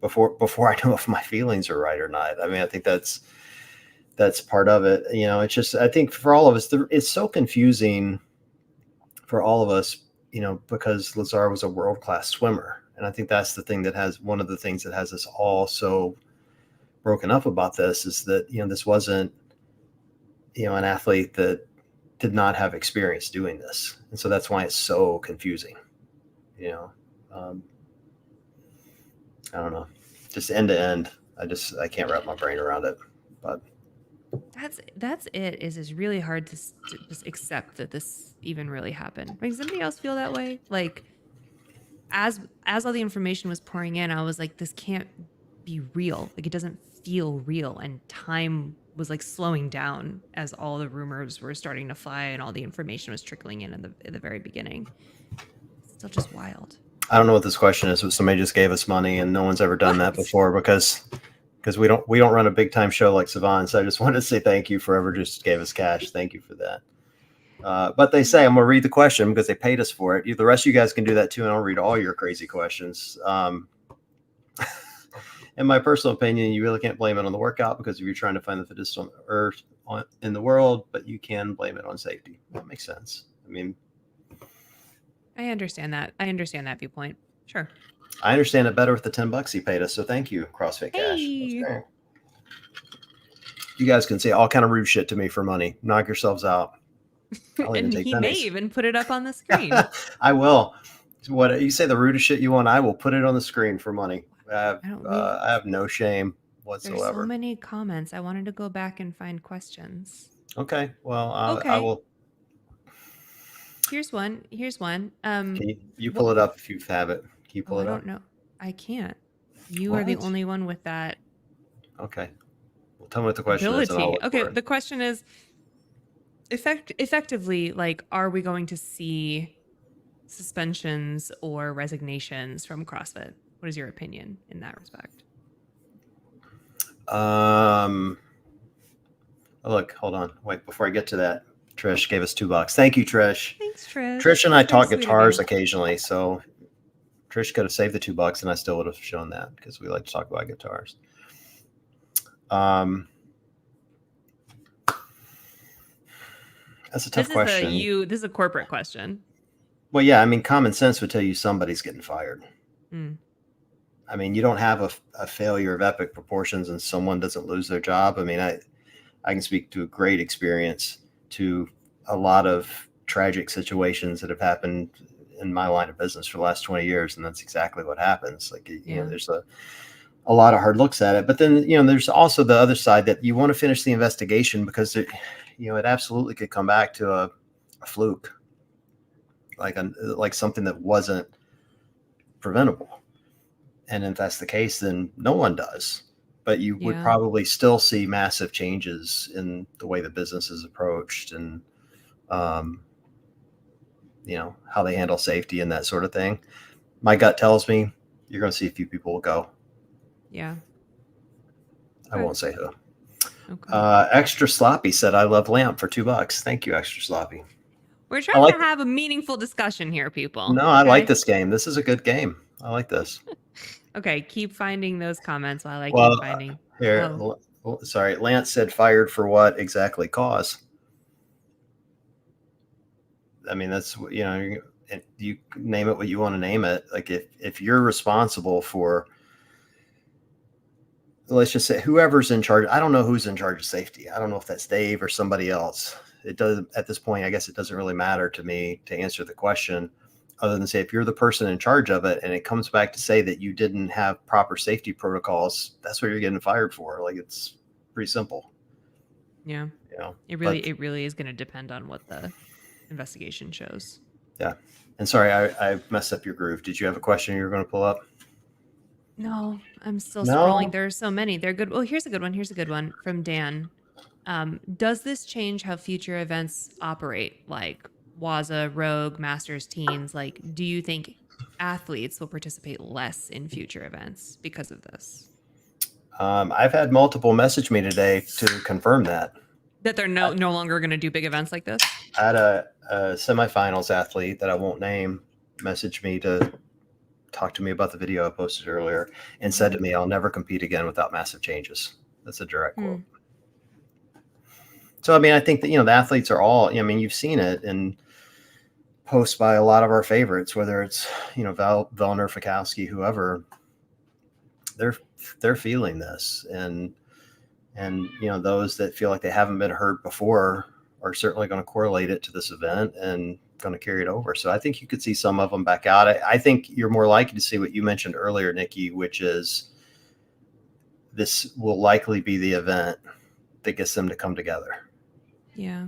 Before I know if my feelings are right or not. I mean, I think that's part of it. It's just, I think for all of us, it's so confusing for all of us, because Lazar was a world-class swimmer. And I think that's one of the things that has us all so broken up about this, is that, this wasn't, an athlete that did not have experience doing this. And so that's why it's so confusing, I don't know, just end to end. I can't wrap my brain around it, but that's it. Is really hard to just accept that this even really happened. Does somebody else feel that way? Like, as all the information was pouring in, I was like, this can't be real. Like, it doesn't feel real. And time was like slowing down as all the rumors were starting to fly and all the information was trickling in the very beginning. It's still just wild. I don't know what this question is, but somebody just gave us money, and no one's ever done that before, because we don't run a big time show like Savan. So I just wanted to say thank you for whoever just gave us cash. Thank you for that. But they say I'm gonna read the question because they paid us for it. The rest of you guys can do that too, and I'll read all your crazy questions. In my personal opinion, you really can't blame it on the workout, because if you're trying to find the fittest on earth in the world, but you can blame it on safety. That makes sense. I mean, I understand that. I understand that viewpoint. Sure. I understand it better with the $10 he paid us. So thank you, CrossFit Cash. Hey. You guys can say all kind of rude shit to me for money. Knock yourselves out. And he may even put it up on the screen. I will. What you say, the rudest shit you want, I will put it on the screen for money. I have no shame whatsoever. There's so many comments. I wanted to go back and find questions. Okay. Well, I will. Here's one. Can you pull it up if you have it? Can you pull it up? I don't know. I can't. You are the only one with that. Okay. Well, tell me what the question is. Okay. The question is, effectively, like, are we going to see suspensions or resignations from CrossFit? What is your opinion in that respect? Look, hold on. Wait, before I get to that, Trish gave us $2. Thank you, Trish. Thanks, Trish. Trish and I talk guitars occasionally, so Trish could have saved the $2 and I still would have shown that, because we like to talk about guitars. That's a tough question. This is a corporate question. Well, yeah, I mean, common sense would tell you somebody's getting fired. I mean, you don't have a failure of epic proportions and someone doesn't lose their job. I mean, I can speak to a great experience to a lot of tragic situations that have happened in my line of business for the last 20 years. And that's exactly what happens. Like, you know, there's a lot of hard looks at it, but then, you know, there's also the other side that you want to finish the investigation, because it absolutely could come back to a fluke, like something that wasn't preventable. And if that's the case, then no one does. but you would probably still see massive changes in the way the business is approached and, how they handle safety and that sort of thing. My gut tells me you're going to see a few people go. Yeah. I won't say who. Okay. Extra Sloppy said, I love Lamp for $2. Thank you, Extra Sloppy. We're trying to have a meaningful discussion here, people. No, I like this game. This is a good game. I like this. Okay, keep finding those comments while I keep finding. Here, sorry. Lance said fired for what exactly cause? I mean, that's, you name it what you want to name it. Like if you're responsible for, let's just say whoever's in charge, I don't know who's in charge of safety. I don't know if that's Dave or somebody else. It does at this point, I guess it doesn't really matter to me to answer the question other than say, if you're the person in charge of it and it comes back to say that you didn't have proper safety protocols, that's what you're getting fired for. Like, it's pretty simple. Yeah. It really is going to depend on what the investigation shows. Yeah. And sorry, I messed up your groove. Did you have a question you were going to pull up? No, I'm still scrolling. There are so many. They're good. Well, here's a good one from Dan. Does this change how future events operate, like Waza, Rogue, Masters, Teens? Like, do you think athletes will participate less in future events because of this? I've had multiple message me today to confirm that they're no longer going to do big events like this. I had a semifinals athlete that I won't name message me to talk to me about the video I posted earlier and said to me, I'll never compete again without massive changes. That's a direct quote. So, I mean, I think that, the athletes are all, you've seen it in posts by a lot of our favorites, whether it's, Vellner, Fikowski, whoever, they're feeling this. And those that feel like they haven't been hurt before are certainly going to correlate it to this event and going to carry it over. So I think you could see some of them back out. I think you're more likely to see what you mentioned earlier, Nikki, which is this will likely be the event that gets them to come together. Yeah.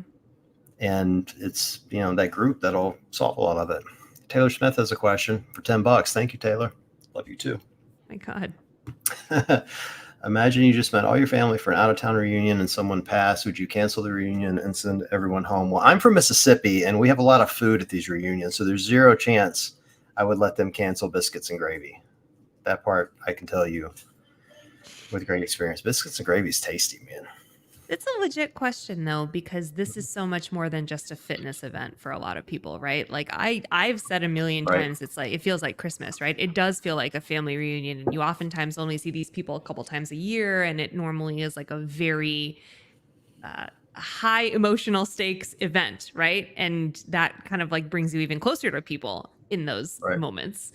And it's, that group that'll solve a lot of it. Taylor Smith has a question for $10. Thank you, Taylor. Love you too. My God. Imagine you just met all your family for an out-of-town reunion and someone passed. Would you cancel the reunion and send everyone home? Well, I'm from Mississippi, and we have a lot of food at these reunions, so there's zero chance I would let them cancel biscuits and gravy. That part I can tell you with great experience. Biscuits and gravy is tasty, man. It's a legit question, though, because this is so much more than just a fitness event for a lot of people, right? Like I've said a million times, it's like, it feels like Christmas, right? It does feel like a family reunion, and you oftentimes only see these people a couple times a year, and it normally is like a very high emotional stakes event, right? And that kind of like brings you even closer to people in those moments.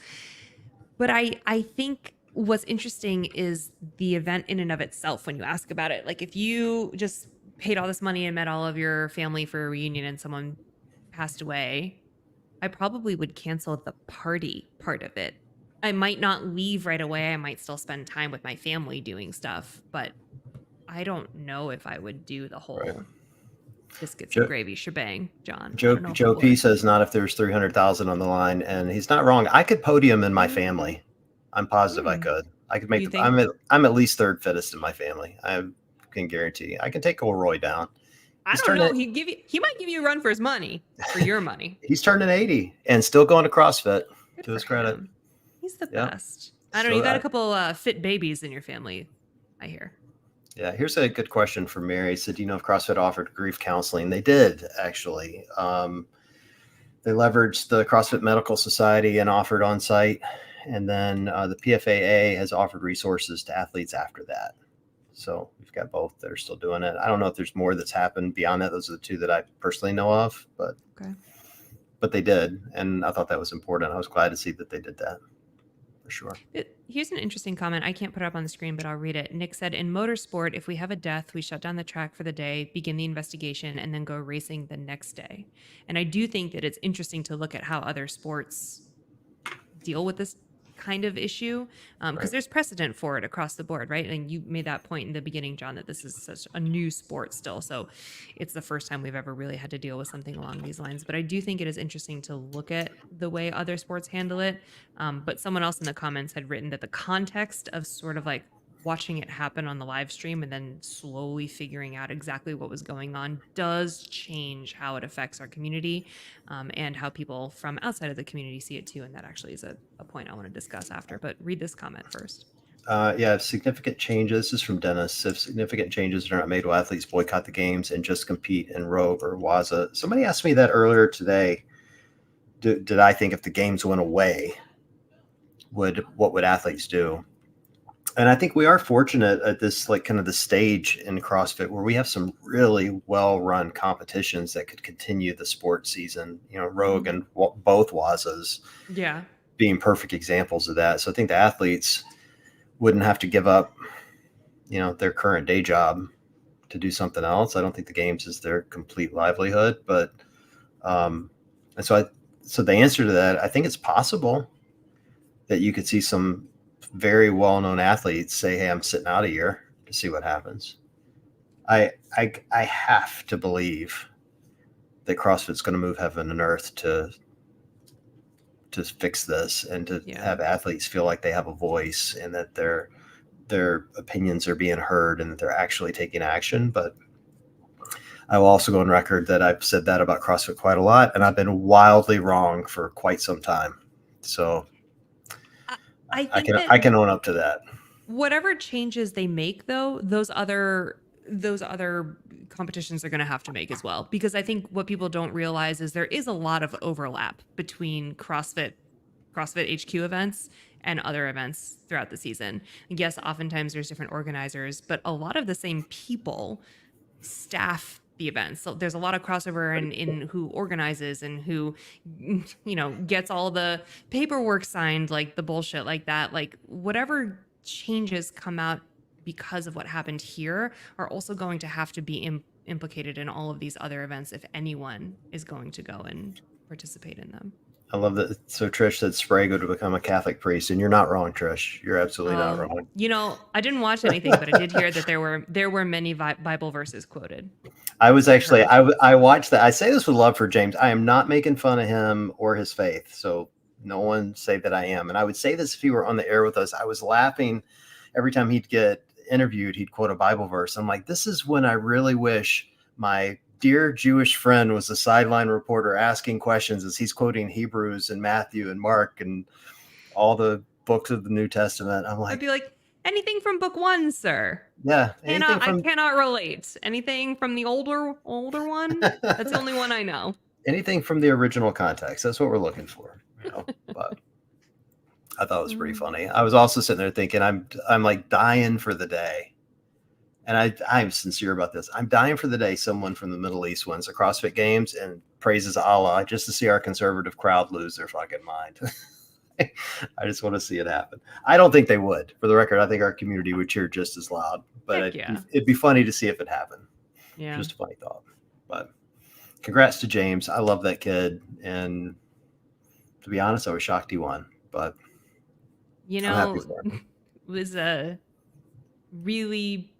But I think what's interesting is the event in and of itself when you ask about it. Like, if you just paid all this money and met all of your family for a reunion and someone passed away, I probably would cancel the party part of it. I might not leave right away. I might still spend time with my family doing stuff, but I don't know if I would do the whole biscuits and gravy shebang, John. Joe P says not if there's 300,000 on the line, and he's not wrong. I could podium in my family. I'm positive I could. I could make. I'm at least third fittest in my family. I can guarantee. I can take old Roy down. I don't know. He might give you a run for his money, for your money. He's turning 80 and still going to CrossFit. Good to his credit. Him. He's the best. I don't know. You got a couple fit babies in your family, I hear. Yeah. Here's a good question for Mary. Said, do you know if CrossFit offered grief counseling? They did, actually. They leveraged the CrossFit Medical Society and offered on-site. And then the PFAA has offered resources to athletes after that. So we've got both that are still doing it. I don't know if there's more that's happened beyond that. Those are the two that I personally know of, but they did. And I thought that was important. I was glad to see that they did that for sure. Here's an interesting comment. I can't put it up on the screen, but I'll read it. Nick said, in motorsport, if we have a death, we shut down the track for the day, begin the investigation, and then go racing the next day. And I do think that it's interesting to look at how other sports deal with this kind of issue, because there's precedent for it across the board, right? And you made that point in the beginning, John, that this is such a new sport still. So it's the first time we've ever really had to deal with something along these lines. But I do think it is interesting to look at the way other sports handle it. But someone else in the comments had written that the context of sort of like watching it happen on the live stream and then slowly figuring out exactly what was going on does change how it affects our community, and how people from outside of the community see it too. And that actually is a point I want to discuss after, but read this comment first. Yeah, significant changes. This is from Dennis. If significant changes are not made, will athletes boycott the games and just compete in Rogue or Waza? Somebody asked me that earlier today. Did I think if the games went away, what would athletes do? And I think we are fortunate at this, like, kind of the stage in CrossFit where we have some really well-run competitions that could continue the sport season. Rogue and both Wazas, yeah, being perfect examples of that. So I think the athletes wouldn't have to give up, their current day job to do something else. I don't think the games is their complete livelihood, but and so the answer to that, I think it's possible that you could see some very well-known athletes say, "Hey, I'm sitting out a year to see what happens." I have to believe that CrossFit's going to move heaven and earth to fix this and to have athletes feel like they have a voice and that their opinions are being heard and that they're actually taking action. But I will also go on record that I've said that about CrossFit quite a lot, and I've been wildly wrong for quite some time. So I can own up to that. Whatever changes they make, though, those other competitions are going to have to make as well, because I think what people don't realize is there is a lot of overlap between CrossFit HQ events and other events throughout the season. And yes, oftentimes there's different organizers, but a lot of the same people staff the events. So there's a lot of crossover in who organizes and who, gets all the paperwork signed, like the bullshit like that. Like whatever changes come out because of what happened here are also going to have to be implicated in all of these other events if anyone is going to go and participate in them. I love that. So Trish said Sprague would become a Catholic priest, and you're not wrong, Trish. You're absolutely not wrong. I didn't watch anything, but I did hear that there were many Bible verses quoted. I was actually I watched that. I say this with love for James. I am not making fun of him or his faith, so no one say that I am. And I would say this if he were on the air with us. I was laughing every time he'd get interviewed. He'd quote a Bible verse. I'm like, this is when I really wish my dear Jewish friend was a sideline reporter asking questions as he's quoting Hebrews and Matthew and Mark and all the books of the New Testament. I'm like, I'd be like, anything from book 1, sir? Yeah. I cannot relate. Anything from the older one? That's the only one I know. Anything from the original context. That's what we're looking for. But I thought it was pretty funny. I was also sitting there thinking, I'm like dying for the day. And I'm sincere about this. I'm dying for the day someone from the Middle East wins the CrossFit Games and praises Allah just to see our conservative crowd lose their fucking mind. I just want to see it happen. I don't think they would. For the record, I think our community would cheer just as loud. But it'd be funny to see if it happened. Yeah. Just a funny thought. But congrats to James. I love that kid. And to be honest, I was shocked he won. But I'm happy for him. It was a really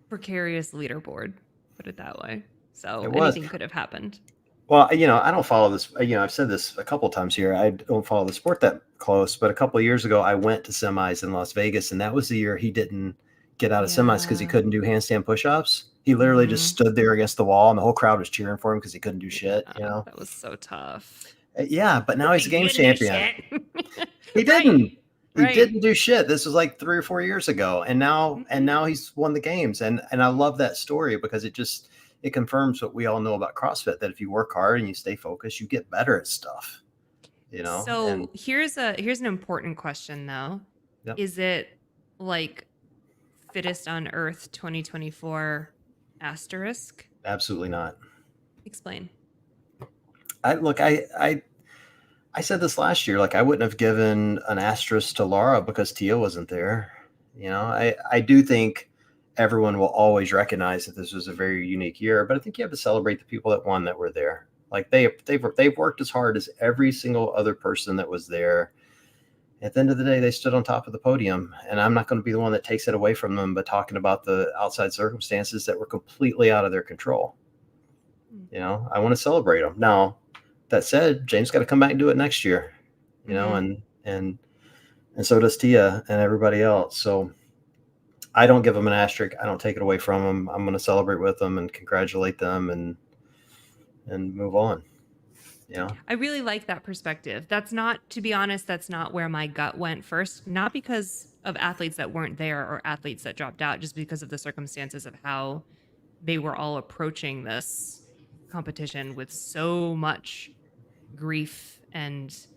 precarious leaderboard, put it that way. So anything could have happened. Well, I don't follow this. I've said this a couple of times here. I don't follow the sport that close, but a couple of years ago, I went to semis in Las Vegas, and that was the year he didn't get out of semis because he couldn't do handstand push-ups. He literally just stood there against the wall, and the whole crowd was cheering for him because he couldn't do shit. That was so tough. Yeah, but now he's a games champion. He didn't. He didn't do shit. This was like 3 or 4 years ago, and now he's won the games, and I love that story because it confirms what we all know about CrossFit, that if you work hard and you stay focused, you get better at stuff. So here's an important question though. Yep. Is it like fittest on earth 2024 asterisk? Absolutely not. Explain. I said this last year, like I wouldn't have given an asterisk to Laura because Tia wasn't there. I do think everyone will always recognize that this was a very unique year, but I think you have to celebrate the people that won that were there. Like they've worked as hard as every single other person that was there. At the end of the day, they stood on top of the podium, and I'm not going to be the one that takes it away from them, but talking about the outside circumstances that were completely out of their control. I want to celebrate them. Now, that said, James got to come back and do it next year, and so does Tia and everybody else. So I don't give them an asterisk. I don't take it away from them. I'm going to celebrate with them and congratulate them and move on. Yeah. I really like that perspective. That's not, to be honest, that's not where my gut went first, not because of athletes that weren't there or athletes that dropped out, just because of the circumstances of how they were all approaching this competition with so much grief and,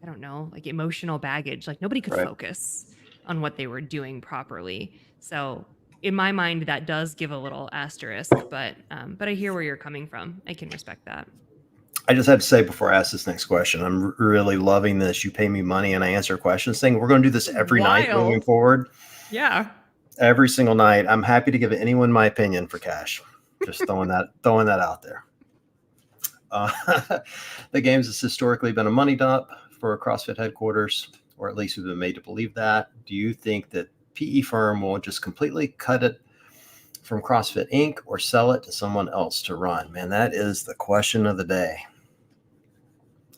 I don't know, like emotional baggage. Like nobody could focus on what they were doing properly. So in my mind, that does give a little asterisk, but I hear where you're coming from. I can respect that. I just had to say before I ask this next question, I'm really loving this. You pay me money and I answer questions thing. We're going to do this every night moving forward. Yeah. Every single night. I'm happy to give anyone my opinion for cash. Just throwing that out there. The Games has historically been a money dump for CrossFit headquarters, or at least we've been made to believe that. Do you think that PE firm will just completely cut it from CrossFit Inc. or sell it to someone else to run? Man, that is the question of the day.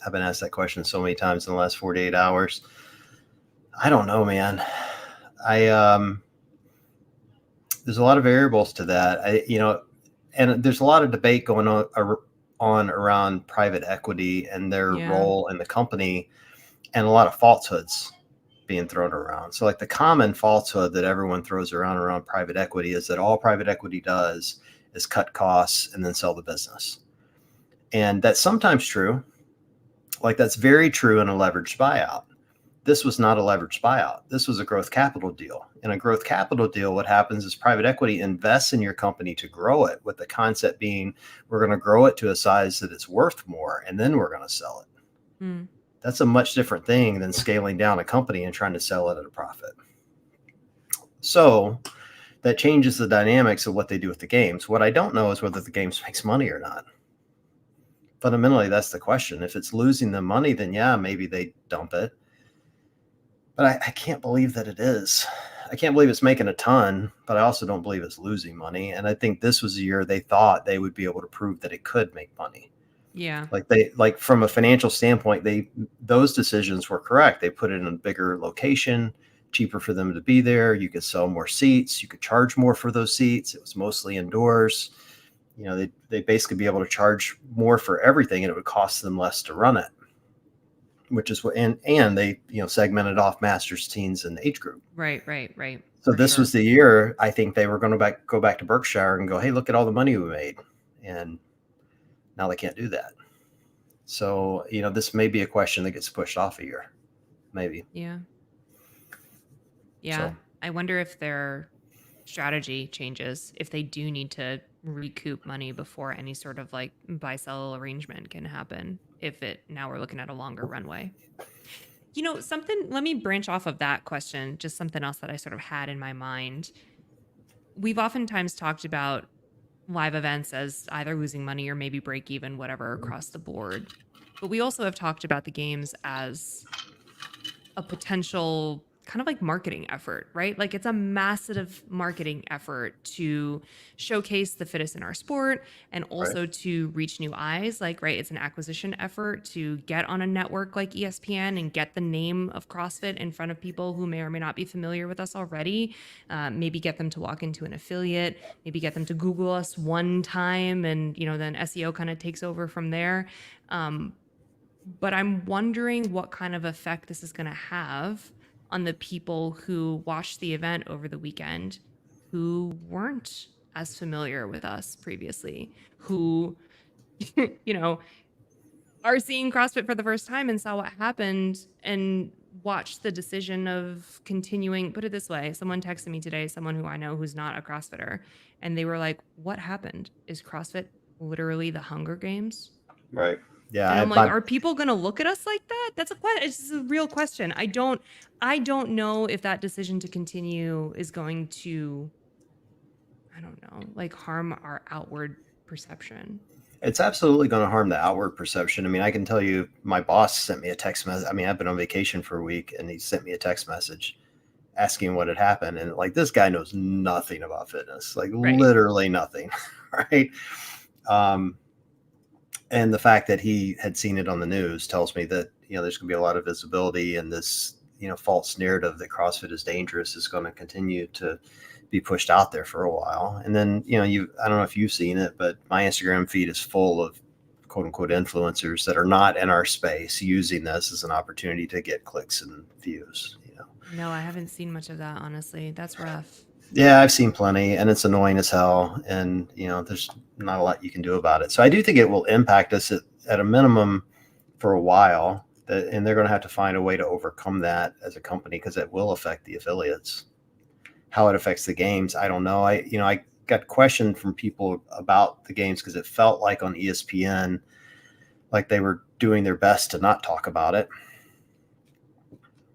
I've been asked that question so many times in the last 48 hours. I don't know, man. There's a lot of variables to that. And there's a lot of debate going on around private equity and their role in the company, and a lot of falsehoods being thrown around. So like the common falsehood that everyone throws around private equity is that all private equity does is cut costs and then sell the business. And that's sometimes true. Like that's very true in a leveraged buyout. This was not a leveraged buyout. This was a growth capital deal. In a growth capital deal, what happens is private equity invests in your company to grow it, with the concept being we're going to grow it to a size that it's worth more, and then we're going to sell it. Mm. That's a much different thing than scaling down a company and trying to sell it at a profit. So that changes the dynamics of what they do with the games. What I don't know is whether the games makes money or not. Fundamentally, that's the question. If it's losing them money, then yeah, maybe they dump it. But I can't believe that it is. I can't believe it's making a ton, but I also don't believe it's losing money. And I think this was a year they thought they would be able to prove that it could make money. Yeah. Like from a financial standpoint, those decisions were correct. They put it in a bigger location, cheaper for them to be there. You could sell more seats. You could charge more for those seats. It was mostly indoors. They basically be able to charge more for everything, and it would cost them less to run it, which is what, and they, segmented off masters, teens, and age group. Right. So this was the year I think they were going to go back to Berkshire and go, hey, look at all the money we made. And now they can't do that. So, this may be a question that gets pushed off a year, maybe. Yeah. So. I wonder if their strategy changes, if they do need to recoup money before any sort of like buy-sell arrangement can happen, now we're looking at a longer runway. Let me branch off of that question, just something else that I sort of had in my mind. We've oftentimes talked about live events as either losing money or maybe break even, whatever, across the board. But we also have talked about the games as a potential kind of like marketing effort, right? Like it's a massive marketing effort to showcase the fittest in our sport and also to reach new eyes. Like, right, it's an acquisition effort to get on a network like ESPN and get the name of CrossFit in front of people who may or may not be familiar with us already. Maybe get them to walk into an affiliate, maybe get them to Google us one time, and then SEO kind of takes over from there. But I'm wondering what kind of effect this is going to have on the people who watched the event over the weekend, who weren't as familiar with us previously, who, are seeing CrossFit for the first time and saw what happened and watched the decision of continuing. Put it this way. Someone texted me today, someone who I know who's not a CrossFitter, and they were like, what happened? Is CrossFit literally the Hunger Games? Right. Yeah. And I'm like, are people going to look at us like that? That's a question. It's a real question. I don't know if that decision to continue is going to, like harm our outward perception. It's absolutely going to harm the outward perception. I mean, I can tell you, my boss sent me a text message. I mean, I've been on vacation for a week, and he sent me a text message asking what had happened. And like, this guy knows nothing about fitness, like literally nothing. Right. And the fact that he had seen it on the news tells me that, there's going to be a lot of visibility, and this, false narrative that CrossFit is dangerous is going to continue to be pushed out there for a while. And then, I don't know if you've seen it, but my Instagram feed is full of quote unquote influencers that are not in our space using this as an opportunity to get clicks and views. No, I haven't seen much of that, honestly. That's rough. Yeah, I've seen plenty, and it's annoying as hell. And, there's not a lot you can do about it. So I do think it will impact us at a minimum for a while, and they're going to have to find a way to overcome that as a company, because it will affect the affiliates. How it affects the games, I don't know. I got questioned from people about the games because it felt like on ESPN, like they were doing their best to not talk about it.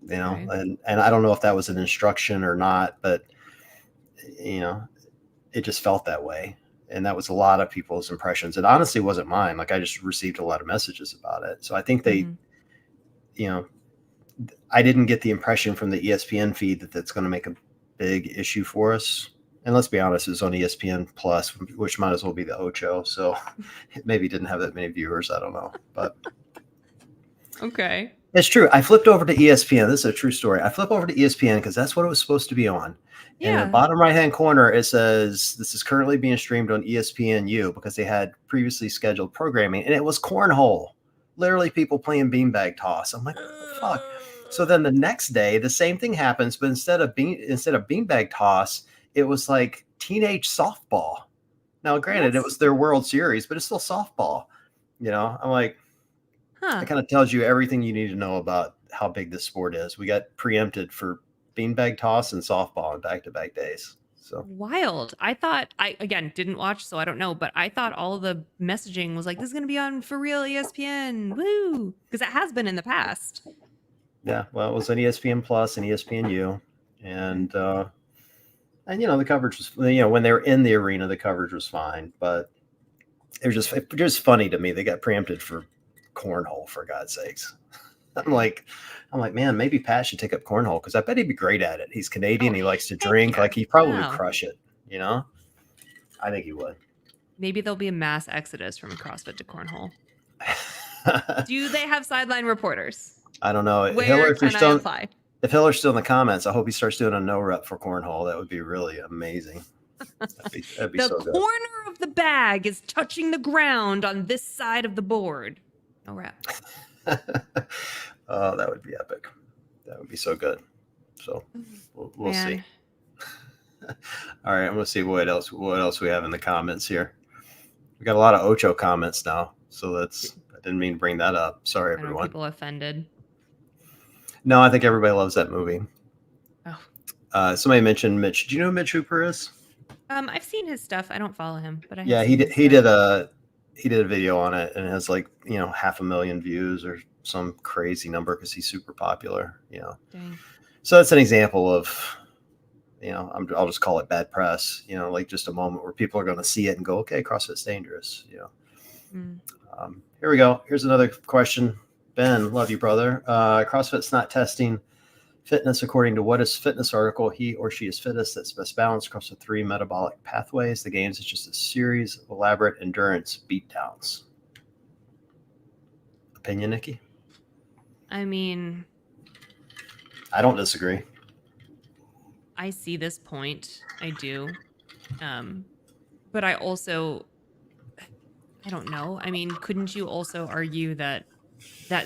Right. And I don't know if that was an instruction or not, but it just felt that way. And that was a lot of people's impressions. It honestly wasn't mine. Like, I just received a lot of messages about it. So I think they, I didn't get the impression from the ESPN feed that that's going to make a big issue for us. And let's be honest, it was on ESPN Plus, which might as well be the Ocho. So it maybe didn't have that many viewers. I don't know, but okay. It's true. I flipped over to ESPN. This is a true story. I flip over to ESPN because that's what it was supposed to be on. Yeah. And in the bottom right-hand corner, it says, this is currently being streamed on ESPNU, because they had previously scheduled programming, and it was cornhole. Literally people playing beanbag toss. I'm like, what the fuck? So then the next day, the same thing happens, but instead of beanbag toss, it was like teenage softball. Now, granted, it was their World Series, but it's still softball. I'm like, it kind of tells you everything you need to know about how big this sport is. We got preempted for beanbag toss and softball on back-to-back days. So wild. I thought, again didn't watch, so I don't know, but I thought all the messaging was like, this is going to be on for real ESPN. Woo! Because it has been in the past. Yeah, well, it was on ESPN Plus and ESPNU, and the coverage was, when they were in the arena, the coverage was fine, but it was just funny to me. They got preempted for cornhole, for God's sakes. I'm like, man, maybe Pat should take up cornhole, because I bet he'd be great at it. He's Canadian. He likes to drink. Like, he probably would crush it. I think he would. Maybe there'll be a mass exodus from CrossFit to cornhole. Do they have sideline reporters? I don't know. Where can I apply? If Hiller's still in the comments, I hope he starts doing a no rep for cornhole. That would be really amazing. That'd be the so good. corner of the bag is touching the ground on this side of the board. No rep. Oh, that would be epic. That would be so good. So we'll see. All right, I'm gonna see what else we have in the comments here. We got a lot of Ocho comments now, so I didn't mean to bring that up. Sorry, everyone. Are people offended? No, I think everybody loves that movie. Oh. Somebody mentioned Mitch. Do you know who Mitch Hooper is? I've seen his stuff. I don't follow him, but he did a video on it, and it has 500,000 views or some crazy number, because he's super popular. Dang. So that's an example of, I'll just call it bad press. Just a moment where people are going to see it and go, okay, CrossFit's dangerous. Here we go. Here's another question. Ben, love you, brother. CrossFit's not testing fitness according to what is fitness article. He or she is fittest. That's best balance across the 3 metabolic pathways. The games is just a series of elaborate endurance beatdowns. Opinion, Nikki? I mean, I don't disagree. I see this point. I do. But I also, I don't know. I mean, couldn't you also argue that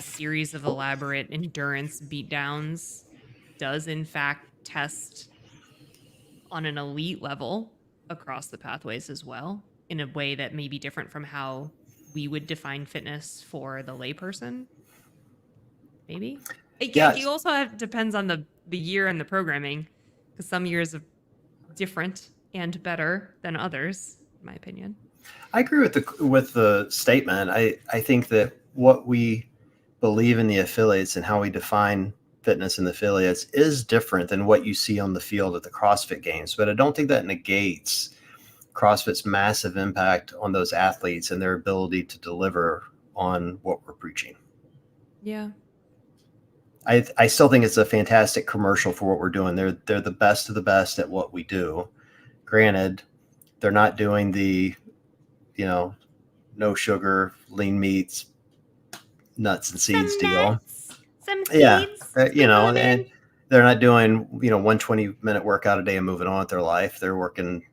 series of elaborate endurance beatdowns does in fact test on an elite level across the pathways as well, in a way that may be different from how we would define fitness for the layperson? Maybe. It also depends on the year and the programming, because some years are different and better than others, in my opinion. I agree with the statement. I think that what we believe in the affiliates and how we define fitness in the affiliates is different than what you see on the field at the CrossFit Games. But I don't think that negates CrossFit's massive impact on those athletes and their ability to deliver on what we're preaching. Yeah. I still think it's a fantastic commercial for what we're doing. They're the best of the best at what we do. Granted, they're not doing the, no sugar, lean meats, nuts and seeds deal. some Yeah, seeds. and they're not doing, 1 20-minute workout a day and moving on with their life. They're working,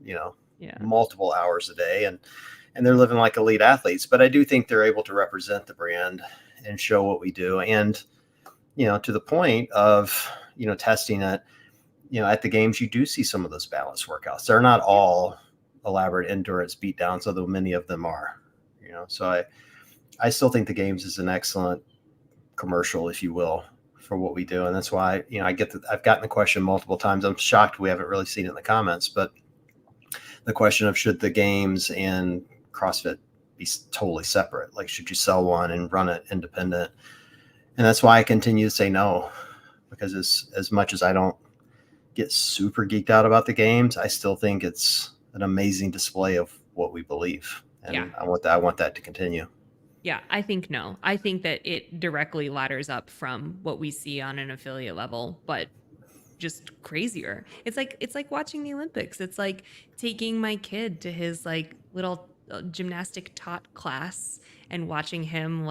multiple hours a day, and they're living like elite athletes. But I do think they're able to represent the brand and show what we do. And, to the point of, testing it, at the games, you do see some of those balanced workouts. They're not all elaborate endurance beatdowns, although many of them are, so I still think the games is an excellent commercial, if you will, for what we do. And that's why, I've gotten the question multiple times. I'm shocked we haven't really seen it in the comments, but the question of should the games and CrossFit be totally separate? Like, should you sell one and run it independent? And that's why I continue to say no, because as much as I don't get super geeked out about the games, I still think it's an amazing display of what we believe. And I want that to continue. Yeah, I think no. I think that it directly ladders up from what we see on an affiliate level, but just crazier. It's like watching the Olympics. It's like taking my kid to his like little gymnastic tot class and watching him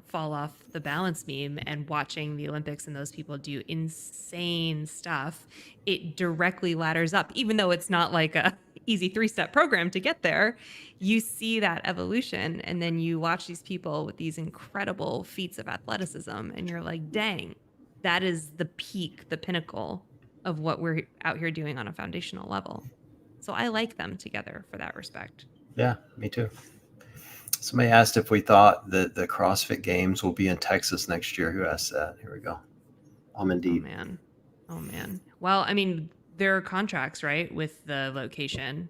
fall off the balance beam and watching the Olympics and those people do insane stuff. It directly ladders up, even though it's not like a easy 3-step program to get there. You see that evolution, and then you watch these people with these incredible feats of athleticism, and you're like, dang, that is the peak, the pinnacle of what we're out here doing on a foundational level. So I like them together for that respect. Yeah, me too. Somebody asked if we thought that the CrossFit Games will be in Texas next year. Who asked that? Here we go. Indeed. Oh, man. Well, I mean, there are contracts, right, with the location.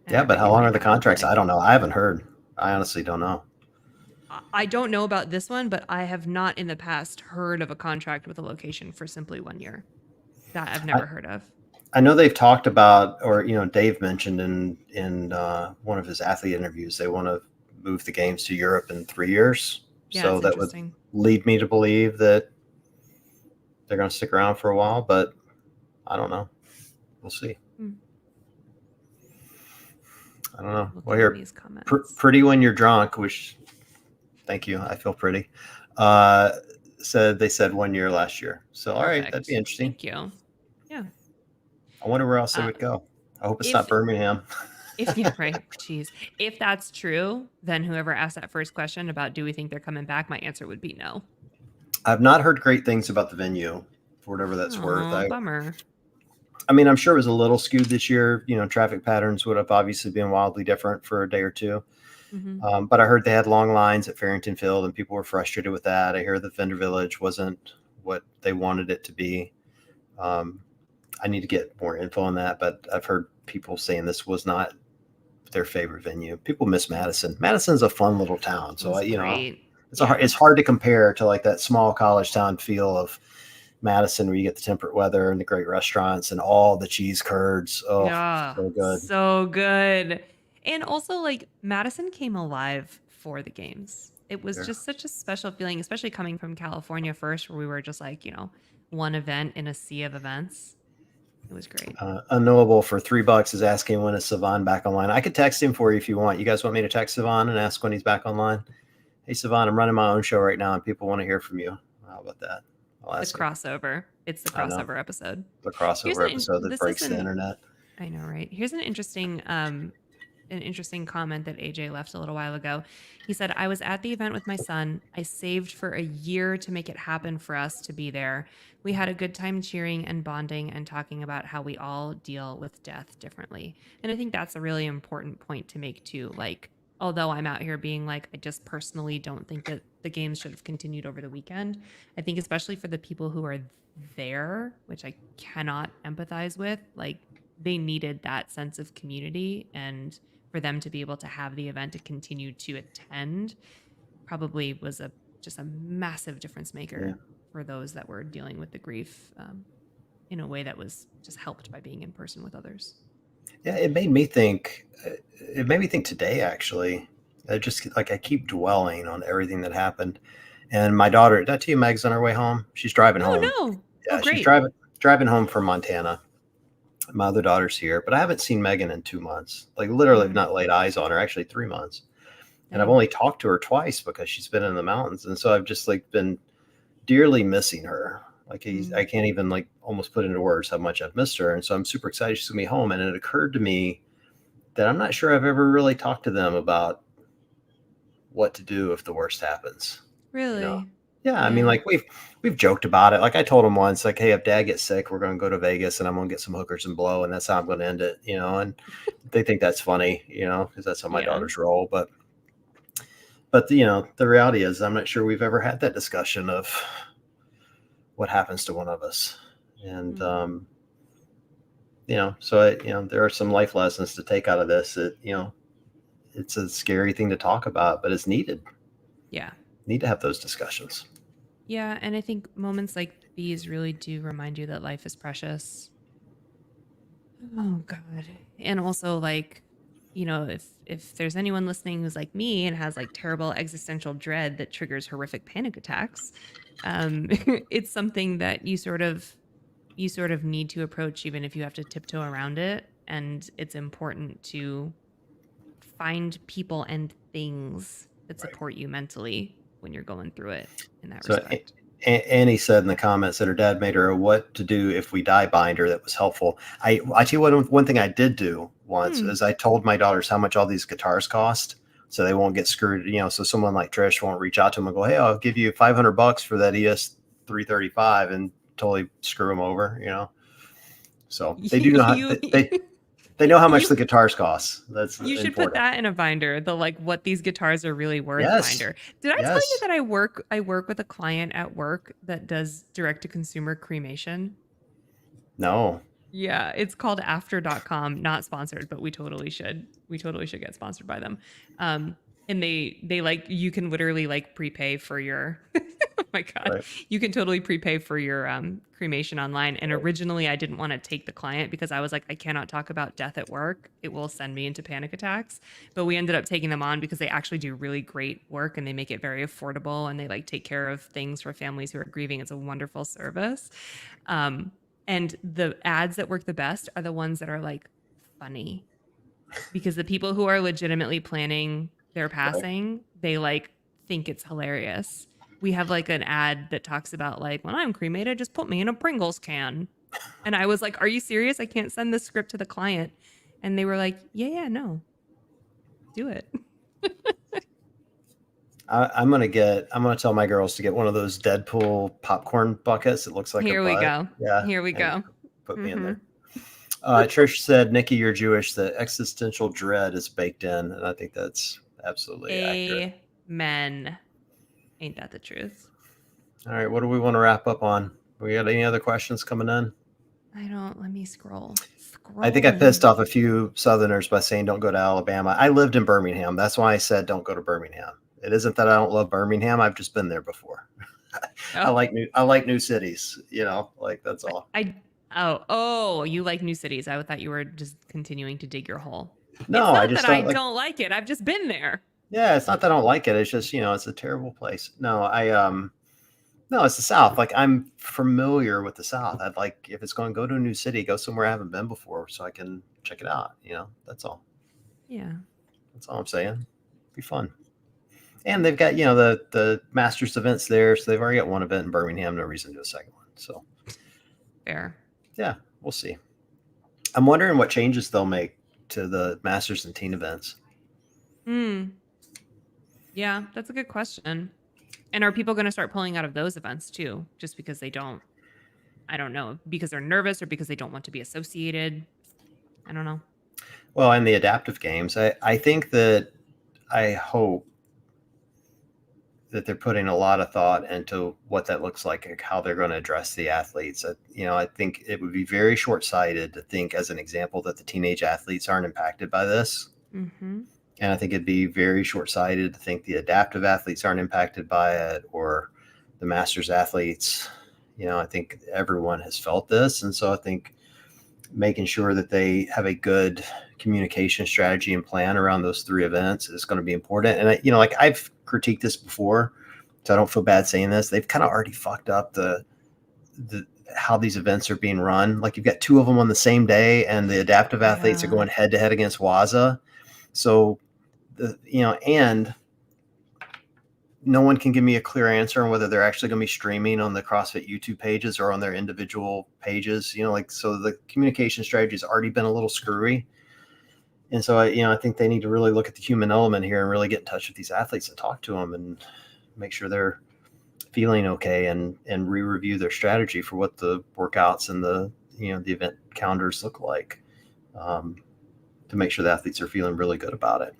Yeah, but how long are the contracts? I don't know. I haven't heard. I honestly don't know. I don't know about this one, but I have not in the past heard of a contract with a location for simply 1 year. That I've never heard of. I know they've talked about, or Dave mentioned in one of his athlete interviews, they want to move the games to Europe in 3 years. Yeah, so that would lead me to believe that they're going to stick around for a while, but I don't know. We'll see. I don't know. Well, here, pretty when you're drunk, which, thank you. I feel pretty. They said 1 year last year. So, all right, that'd be interesting. Thank you. Yeah. I wonder where else they would go. I hope it's not Birmingham. Right. Jeez. If that's true, then whoever asked that first question about do we think they're coming back, my answer would be no. I've not heard great things about the venue, for whatever that's worth. Bummer. I mean, I'm sure it was a little skewed this year. Traffic patterns would have obviously been wildly different for a day or two. Mm-hmm. But I heard they had long lines at Farrington Field, and people were frustrated with that. I hear the vendor village wasn't what they wanted it to be. I need to get more info on that, but I've heard people saying this was not their favorite venue. People miss Madison. Madison's a fun little town, so it's hard to compare to like that small college town feel of Madison, where you get the temperate weather and the great restaurants and all the cheese curds. Oh, yeah, so good. So good. And also, like, Madison came alive for the games. It was just such a special feeling, especially coming from California first, where we were just like, one event in a sea of events. It was great. Unknowable for $3 is asking when is Savan back online. I could text him for you if you want. You guys want me to text Savan and ask when he's back online? Hey, Savan, I'm running my own show right now, and people want to hear from you. How about that? Crossover. It's the crossover episode. The crossover episode that breaks the internet. I know, right? Here's an interesting comment that AJ left a little while ago. He said, I was at the event with my son. I saved for a year to make it happen for us to be there. We had a good time cheering and bonding and talking about how we all deal with death differently. And I think that's a really important point to make too. Like, although I'm out here being like, I just personally don't think that the games should have continued over the weekend. I think especially for the people who are there, which I cannot empathize with, like they needed that sense of community, and for them to be able to have the event to continue to attend probably was just a massive difference maker for those that were dealing with the grief in a way that was just helped by being in person with others. Yeah, it made me think today, actually. I just like, I keep dwelling on everything that happened. And my daughter, did I tell you Meg's on her way home? She's driving home. Oh, no. Yeah, great. She's driving home from Montana. My other daughter's here, but I haven't seen Megan in 2 months. Like literally, I've not laid eyes on her, actually 3 months. And I've only talked to her twice because she's been in the mountains. And so I've just like been dearly missing her. Like I can't even like almost put into words how much I've missed her. And so I'm super excited she's gonna be home. And it occurred to me that I'm not sure I've ever really talked to them about what to do if the worst happens. Really? Yeah. I mean, like we've joked about it. Like I told them once, like, hey, if dad gets sick, we're going to go to Vegas and I'm going to get some hookers and blow. And that's how I'm going to end it, and they think that's funny, because that's how my daughters roll. But the reality is I'm not sure we've ever had that discussion of what happens to one of us. And, so there are some life lessons to take out of this that, it's a scary thing to talk about, but it's needed. Yeah. Need to have those discussions. Yeah. And I think moments like these really do remind you that life is precious. Oh God. And also like, if there's anyone listening who's like me and has like terrible existential dread that triggers horrific panic attacks, it's something that you sort of need to approach, even if you have to tiptoe around it. And it's important to find people and things that support you mentally when you're going through it in that respect. Annie said in the comments that her dad made her a what to do if we die binder that was helpful. I tell you what, one thing I did do once is I told my daughters how much all these guitars cost so they won't get screwed, so someone like Trish won't reach out to them and go, hey, I'll give you $500 for that ES 335 and totally screw them over, So they do know how, they know how much the guitars cost. That's you should put that in a binder. The like what these guitars are really worth binder. Did I tell you that I work with a client at work that does direct to consumer cremation? No. Yeah, it's called after.com, not sponsored, but we totally should get sponsored by them. And they like, you can literally like prepay for your oh my God. Right. You can totally prepay for your cremation online. And originally I didn't want to take the client because I was like, I cannot talk about death at work. It will send me into panic attacks. But we ended up taking them on because they actually do really great work and they make it very affordable and they like take care of things for families who are grieving. It's a wonderful service. And the ads that work the best are the ones that are like funny, because the people who are legitimately planning their passing, they like think it's hilarious. We have like an ad that talks about like, when I'm cremated, just put me in a Pringles can. And I was like, are you serious? I can't send this script to the client. And they were like, yeah, no, do it. I'm gonna tell my girls to get one of those Deadpool popcorn buckets. It looks like Here we go. Yeah, here we go. Put me in there. Trish said, "Niki, you're Jewish. The existential dread is baked in," and I think that's absolutely accurate. Amen. Ain't that the truth? All right, what do we want to wrap up on? We got any other questions coming in? Let me scroll. I think I pissed off a few Southerners by saying don't go to Alabama. I lived in Birmingham. That's why I said don't go to Birmingham. It isn't that I don't love Birmingham. I've just been there before. I like new cities, like that's all. You like new cities. I thought you were just continuing to dig your hole. No, I don't like it. I've just been there. Yeah, it's not that I don't like it. It's just, it's a terrible place. No, no, it's the South. Like I'm familiar with the South. I'd like, if it's going to go to a new city, go somewhere I haven't been before so I can check it out. That's all. Yeah. That's all I'm saying. Be fun. And they've got, the Masters events there. So they've already got one event in Birmingham. No reason to do a second one. So fair. Yeah, we'll see. I'm wondering what changes they'll make to the Masters and teen events. Yeah, that's a good question. And are people going to start pulling out of those events too, just because they don't, I don't know, because they're nervous or because they don't want to be associated? I don't know. Well, in the adaptive games, I think that I hope that they're putting a lot of thought into what that looks like how they're going to address the athletes. I think it would be very short-sighted to think, as an example, that the teenage athletes aren't impacted by this. Mm-hmm. And I think it'd be very short-sighted to think the adaptive athletes aren't impacted by it, or the masters athletes. I think everyone has felt this. And so I think making sure that they have a good communication strategy and plan around those three events is going to be important. And like I've critiqued this before, so I don't feel bad saying this. They've kind of already fucked up the how these events are being run. Like you've got two of them on the same day, and the adaptive athletes are going head to head against Waza. So, and no one can give me a clear answer on whether they're actually going to be streaming on the CrossFit YouTube pages or on their individual pages. So the communication strategy has already been a little screwy. And so I think they need to really look at the human element here and really get in touch with these athletes and talk to them and make sure they're feeling okay and re-review their strategy for what the workouts and the event calendars look like, to make sure the athletes are feeling really good about it.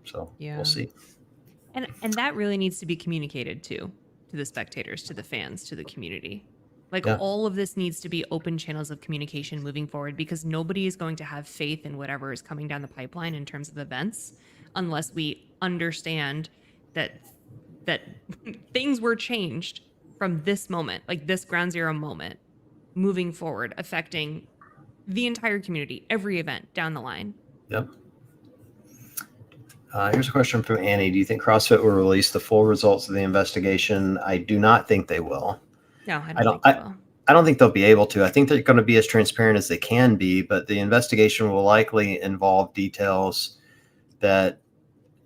So We'll see. And that really needs to be communicated to the spectators, to the fans, to the community. All of this needs to be open channels of communication moving forward, because nobody is going to have faith in whatever is coming down the pipeline in terms of events unless we understand that things were changed from this moment, like this ground zero moment, moving forward, affecting the entire community, every event down the line. Yep. Here's a question from Annie. Do you think CrossFit will release the full results of the investigation? I do not think they will. No, I don't think they will. I don't think they'll be able to. I think they're going to be as transparent as they can be, but the investigation will likely involve details that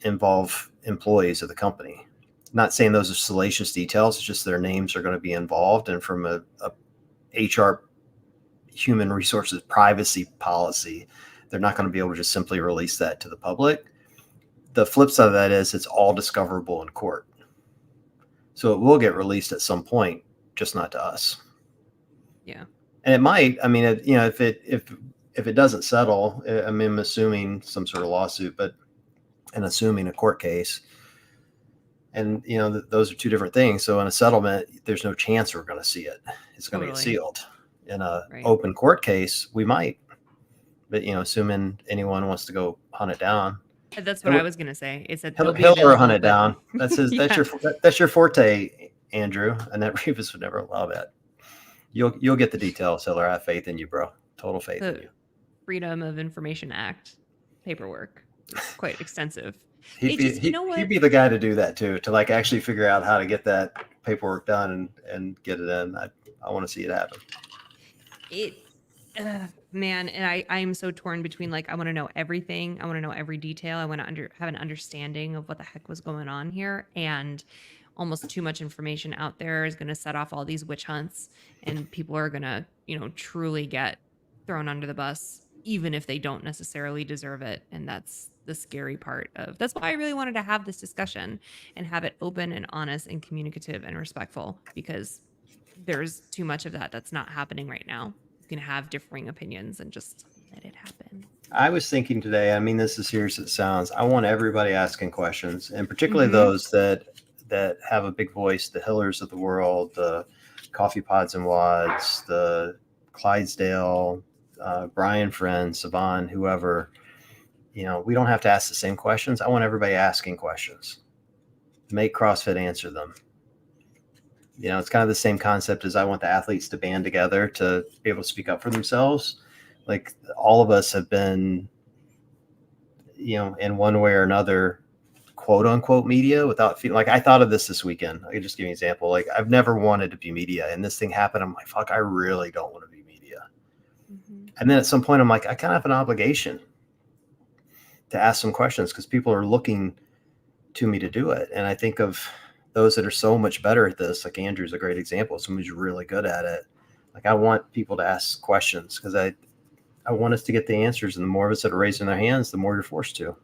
involve employees of the company. Not saying those are salacious details, it's just their names are going to be involved. And from a HR, human resources privacy policy, they're not going to be able to just simply release that to the public. The flip side of that is it's all discoverable in court. So it will get released at some point, just not to us. Yeah. And it might, if it doesn't settle, I'm assuming some sort of lawsuit, and assuming a court case, and those are two different things. So in a settlement, there's no chance we're going to see it. It's going to get sealed. In a open court case, we might, but assuming anyone wants to go hunt it down. That's what I was going to say. Is that he'll hunt it down. That's his. That's your forte, Andrew. Annette Rivas would never allow that. You'll get the details, Hiller. I have faith in you, bro. Total faith in you. Freedom of Information Act paperwork is quite extensive. He'd be the guy to do that too, to actually figure out how to get that paperwork done and get it in. I want to see it happen. Man, and I'm so torn between I want to know everything. I want to know every detail. I want to have an understanding of what the heck was going on here, and almost too much information out there is going to set off all these witch hunts, and people are going to, truly get thrown under the bus, even if they don't necessarily deserve it. And that's the scary part that's why I really wanted to have this discussion and have it open and honest and communicative and respectful, because there's too much of that's not happening right now. You can have differing opinions and just let it happen. I was thinking today, this is serious as it sounds, I want everybody asking questions, and particularly those that have a big voice, the Hillers of the world, the Coffee Pods and Wads, the Clydesdale, Brian Friend, Savan, whoever. We don't have to ask the same questions. I want everybody asking questions. Make CrossFit answer them. It's kind of the same concept as I want the athletes to band together to be able to speak up for themselves. All of us have been, in one way or another, quote unquote media without feeling I thought of this weekend. I could just give you an example. I've never wanted to be media, and this thing happened. I'm like, fuck, I really don't want to be media. Mm-hmm. And then at some point I'm like, I kind of have an obligation to ask some questions because people are looking to me to do it. And I think of those that are so much better at this, like Andrew's a great example, someone who's really good at it. I want people to ask questions because I want us to get the answers, and the more of us that are raising their hands, the more you're forced to.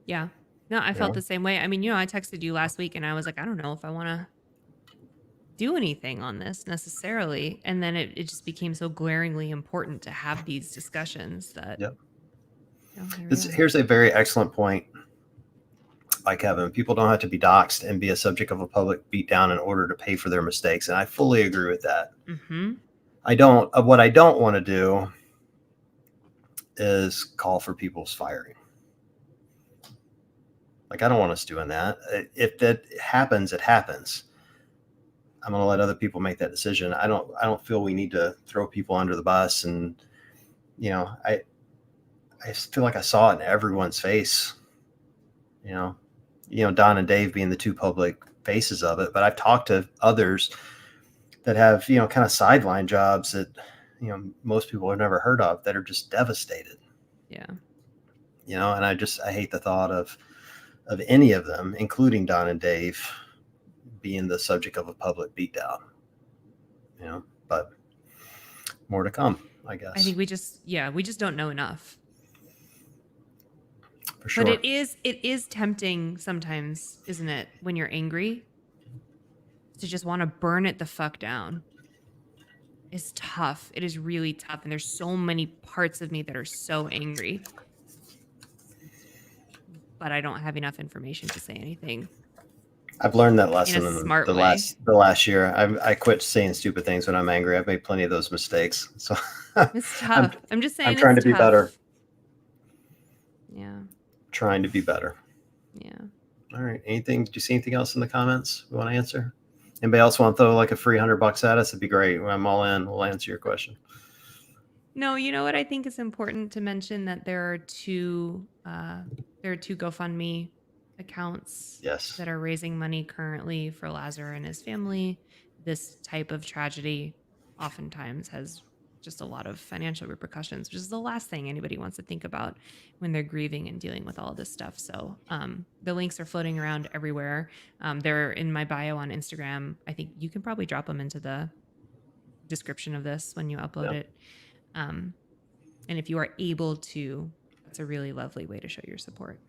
Yeah. No, I felt the same way. I texted you last week and I was like, I don't know if I want to do anything on this necessarily. And then it just became so glaringly important to have these discussions that. Yep. Here's a very excellent point by Kevin. People don't have to be doxxed and be a subject of a public beatdown in order to pay for their mistakes. And I fully agree with that. Mm-hmm. What I don't want to do is call for people's firing. I don't want us doing that. If that happens, it happens. I'm going to let other people make that decision. I don't feel we need to throw people under the bus. And, I feel like I saw it in everyone's face, Don and Dave being the two public faces of it. But I've talked to others that have, kind of sideline jobs that, most people have never heard of that are just devastated. Yeah. And I hate the thought of any of them, including Don and Dave, being the subject of a public beatdown, but more to come, I guess. I think we just don't know enough. For sure. But it is tempting sometimes, isn't it, when you're angry, to just want to burn it the fuck down. It's tough. It is really tough. And there's so many parts of me that are so angry. But I don't have enough information to say anything. I've learned that lesson in a smart way. the last year. I quit saying stupid things when I'm angry. I've made plenty of those mistakes. So it's tough. I'm just saying I'm trying to be better. Yeah. Trying to be better. Yeah. All right. Do you see anything else in the comments we want to answer? Anybody else want to throw like a free $100 at us? It'd be great. I'm all in. We'll answer your question. No, you know what? I think it's important to mention that there are two GoFundMe accounts that are raising money currently for Lazar and his family. This type of tragedy oftentimes has just a lot of financial repercussions, which is the last thing anybody wants to think about when they're grieving and dealing with all this stuff. So the links are floating around everywhere. They're in my bio on Instagram. I think you can probably drop them into the description of this when you upload it. And if you are able to, that's a really lovely way to show your support.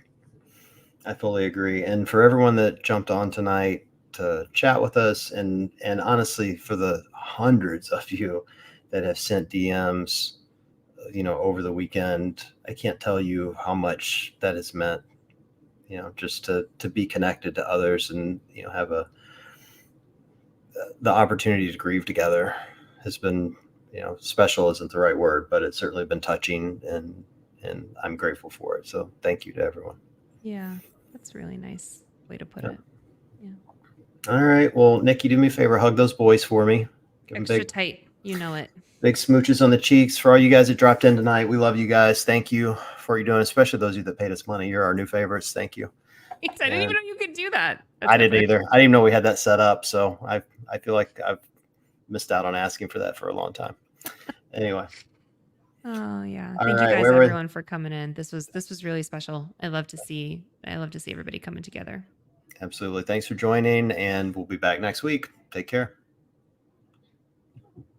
I fully agree. And for everyone that jumped on tonight to chat with us, and honestly, for the hundreds of you that have sent DMs, over the weekend, I can't tell you how much that has meant, just to be connected to others and, have the opportunity to grieve together has been, special isn't the right word, but it's certainly been touching, and I'm grateful for it. So thank you to everyone. Yeah, that's a really nice way to put it. Yeah. All right. Well, Niki, do me a favor. Hug those boys for me. Give extra tight. You know it. Big smooches on the cheeks. For all you guys that dropped in tonight, we love you guys. Thank you for what you're doing, especially those of you that paid us money. You're our new favorites. Thank you. I didn't even know you could do that. I didn't either. I didn't even know we had that set up. So I feel like I've missed out on asking for that for a long time. Anyway. Oh yeah. Thank you guys everyone for coming in. This was really special. I love to see everybody coming together. Absolutely. Thanks for joining, and we'll be back next week. Take care.